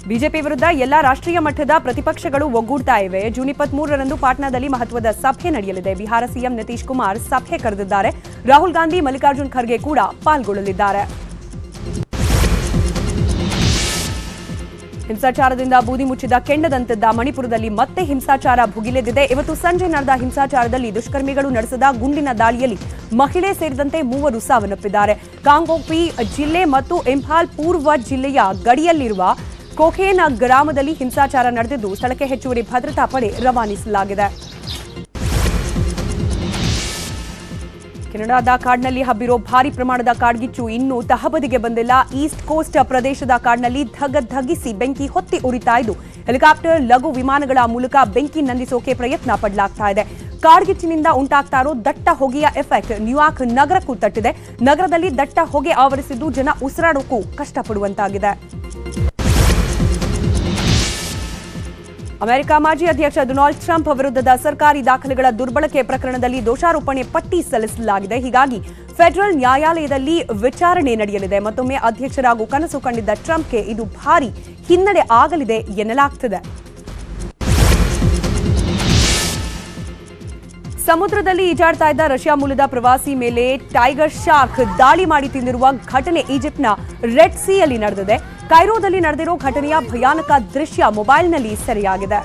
ಬಿಜೆಪಿ ವಿರುದ್ಧ ಎಲ್ಲಾ ರಾಷ್ಟ್ರೀಯ ಮಟ್ಟದ ಪ್ರತಿಪಕ್ಷಗಳು ಒಗ್ಗೂಡ್ತಾ ಇವೆ. ಜೂನ್ 23ರಂದು ಪಾಟ್ನಾದಲ್ಲಿ ಮಹತ್ವದ ಸಭೆ ನಡೆಯಲಿದೆ. ಬಿಹಾರ ಸಿಎಂ ನಿತೀಶ್ ಕುಮಾರ್ ಸಭೆ ಕರೆದಿದ್ದಾರೆ. ರಾಹುಲ್ ಗಾಂಧಿ, ಮಲ್ಲಿಕಾರ್ಜುನ್ ಖರ್ಗೆ ಕೂಡ ಪಾಲ್ಗೊಳ್ಳಲಿದ್ದಾರೆ. ಹಿಂಸಾಚಾರದಿಂದ ಬೂದಿ ಮುಚ್ಚಿದ ಕೆಂಡದಂತಿದ್ದ ಮಣಿಪುರದಲ್ಲಿ ಮತ್ತೆ ಹಿಂಸಾಚಾರ ಭುಗಿಲೆದ್ದಿದೆ. ಇವತ್ತು ಸಂಜೆ ನಡೆದ ಹಿಂಸಾಚಾರದಲ್ಲಿ ದುಷ್ಕರ್ಮಿಗಳು ನಡೆಸಿದ ಗುಂಡಿನ ದಾಳಿಯಲ್ಲಿ ಮಹಿಳೆ ಸೇರಿದಂತೆ 3 ಸಾವನ್ನಪ್ಪಿದ್ದಾರೆ. ಕಾಂಗೋಪಿ ಜಿಲ್ಲೆ ಮತ್ತು ಇಂಫಾಲ್ ಪೂರ್ವ ಜಿಲ್ಲೆಯ ಗಡಿಯಲ್ಲಿರುವ ಕೋಖೇನ ಗ್ರಾಮದಲ್ಲಿ ಹಿಂಸಾಚಾರ ನಡೆದಿದ್ದು ಸ್ಥಳಕ್ಕೆ ಹೆಚ್ಚುವರಿ ಭದ್ರತಾ ಪಡೆ ರವಾನಿಸಲಾಗಿದೆ. ಕೆನಡಾದ ಕಾಡ್ನಲ್ಲಿ ಹಬ್ಬಿರೋ ಭಾರಿ ಪ್ರಮಾಣದ ಕಾಡ್ಗಿಚ್ಚು ಇನ್ನೂ ತಹಬದಿಗೆ ಬಂದಿಲ್ಲ. ಈಸ್ಟ್ ಕೋಸ್ಟ್ ಪ್ರದೇಶದ ಕಾಡ್ನಲ್ಲಿ ಧಗಿಸಿ ಬೆಂಕಿ ಹೊತ್ತಿ ಉರಿತಾ ಇದ್ದು ಹೆಲಿಕಾಪ್ಟರ್, ಲಘು ವಿಮಾನಗಳ ಮೂಲಕ ಬೆಂಕಿ ನಂದಿಸೋಕೆ ಪ್ರಯತ್ನ ಪಡಲಾಗ್ತಾ ಇದೆ. ಕಾಡ್ಗಿಚ್ಚಿನಿಂದ ಉಂಟಾಗ್ತಾ ಇರೋ ದಟ್ಟ ಹೊಗೆಯ ಎಫೆಕ್ಟ್ ನ್ಯೂಯಾರ್ಕ್ ನಗರಕ್ಕೂ ತಟ್ಟಿದೆ. ನಗರದಲ್ಲಿ ದಟ್ಟ ಹೊಗೆ ಆವರಿಸಿದ್ದು ಜನ ಉಸಿರಾಡೋಕ್ಕೂ ಕಷ್ಟಪಡುವಂತಾಗಿದೆ. ಅಮೆರಿಕ ಮಾಜಿ ಅಧ್ಯಕ್ಷ ಡೊನಾಲ್ಡ್ ಟ್ರಂಪ್ ವಿರುದ್ಧದ ಸರ್ಕಾರಿ ದಾಖಲೆಗಳ ದುರ್ಬಳಕೆ ಪ್ರಕರಣದಲ್ಲಿ ದೋಷಾರೋಪಣೆ ಪಟ್ಟಿ ಸಲ್ಲಿಸಲಾಗಿದೆ. ಹೀಗಾಗಿ ಫೆಡರಲ್ ನ್ಯಾಯಾಲಯದಲ್ಲಿ ವಿಚಾರಣೆ ನಡೆಯಲಿದೆ. ಮತ್ತೊಮ್ಮೆ ಅಧ್ಯಕ್ಷರಾಗೂ ಕನಸು ಕಂಡಿದ್ದ ಟ್ರಂಪ್ಗೆ ಇದು ಭಾರಿ ಹಿನ್ನಡೆ ಆಗಲಿದೆ ಎನ್ನಲಾಗ್ತಿದೆ. ಸಮುದ್ರದಲ್ಲಿ ಈಜಾಡ್ತಾ ಇದ್ದ ರಷ್ಯಾ ಮೂಲದ ಪ್ರವಾಸಿ ಮೇಲೆ ಟೈಗರ್ ಶಾರ್ಕ್ ದಾಳಿ ಮಾಡಿ ತಿಂದಿರುವ ಘಟನೆ ಈಜಿಪ್ಟ್ನ ರೆಡ್ ಸಿಯಲ್ಲಿ ನಡೆದಿದೆ. ಕೈರೋದಲ್ಲಿ ನಡೆದಿರೋ ಘಟನೆಯ ಭಯಾನಕ ದೃಶ್ಯ ಮೊಬೈಲ್ನಲ್ಲಿ ಸೆರೆಯಾಗಿದೆ.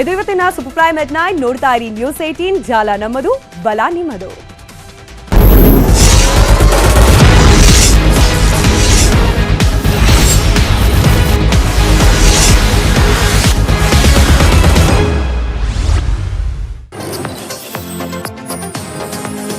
ಇದು ಇವತ್ತಿನ ಸೂಪರ್ ಪ್ರೈಮ್ at 9. ನೋಡ್ತಾ ಇರಿ ನ್ಯೂಸ್ 18. ಜಾಲ ನಮ್ಮದು, ಬಲ ನಿಮ್ಮದು.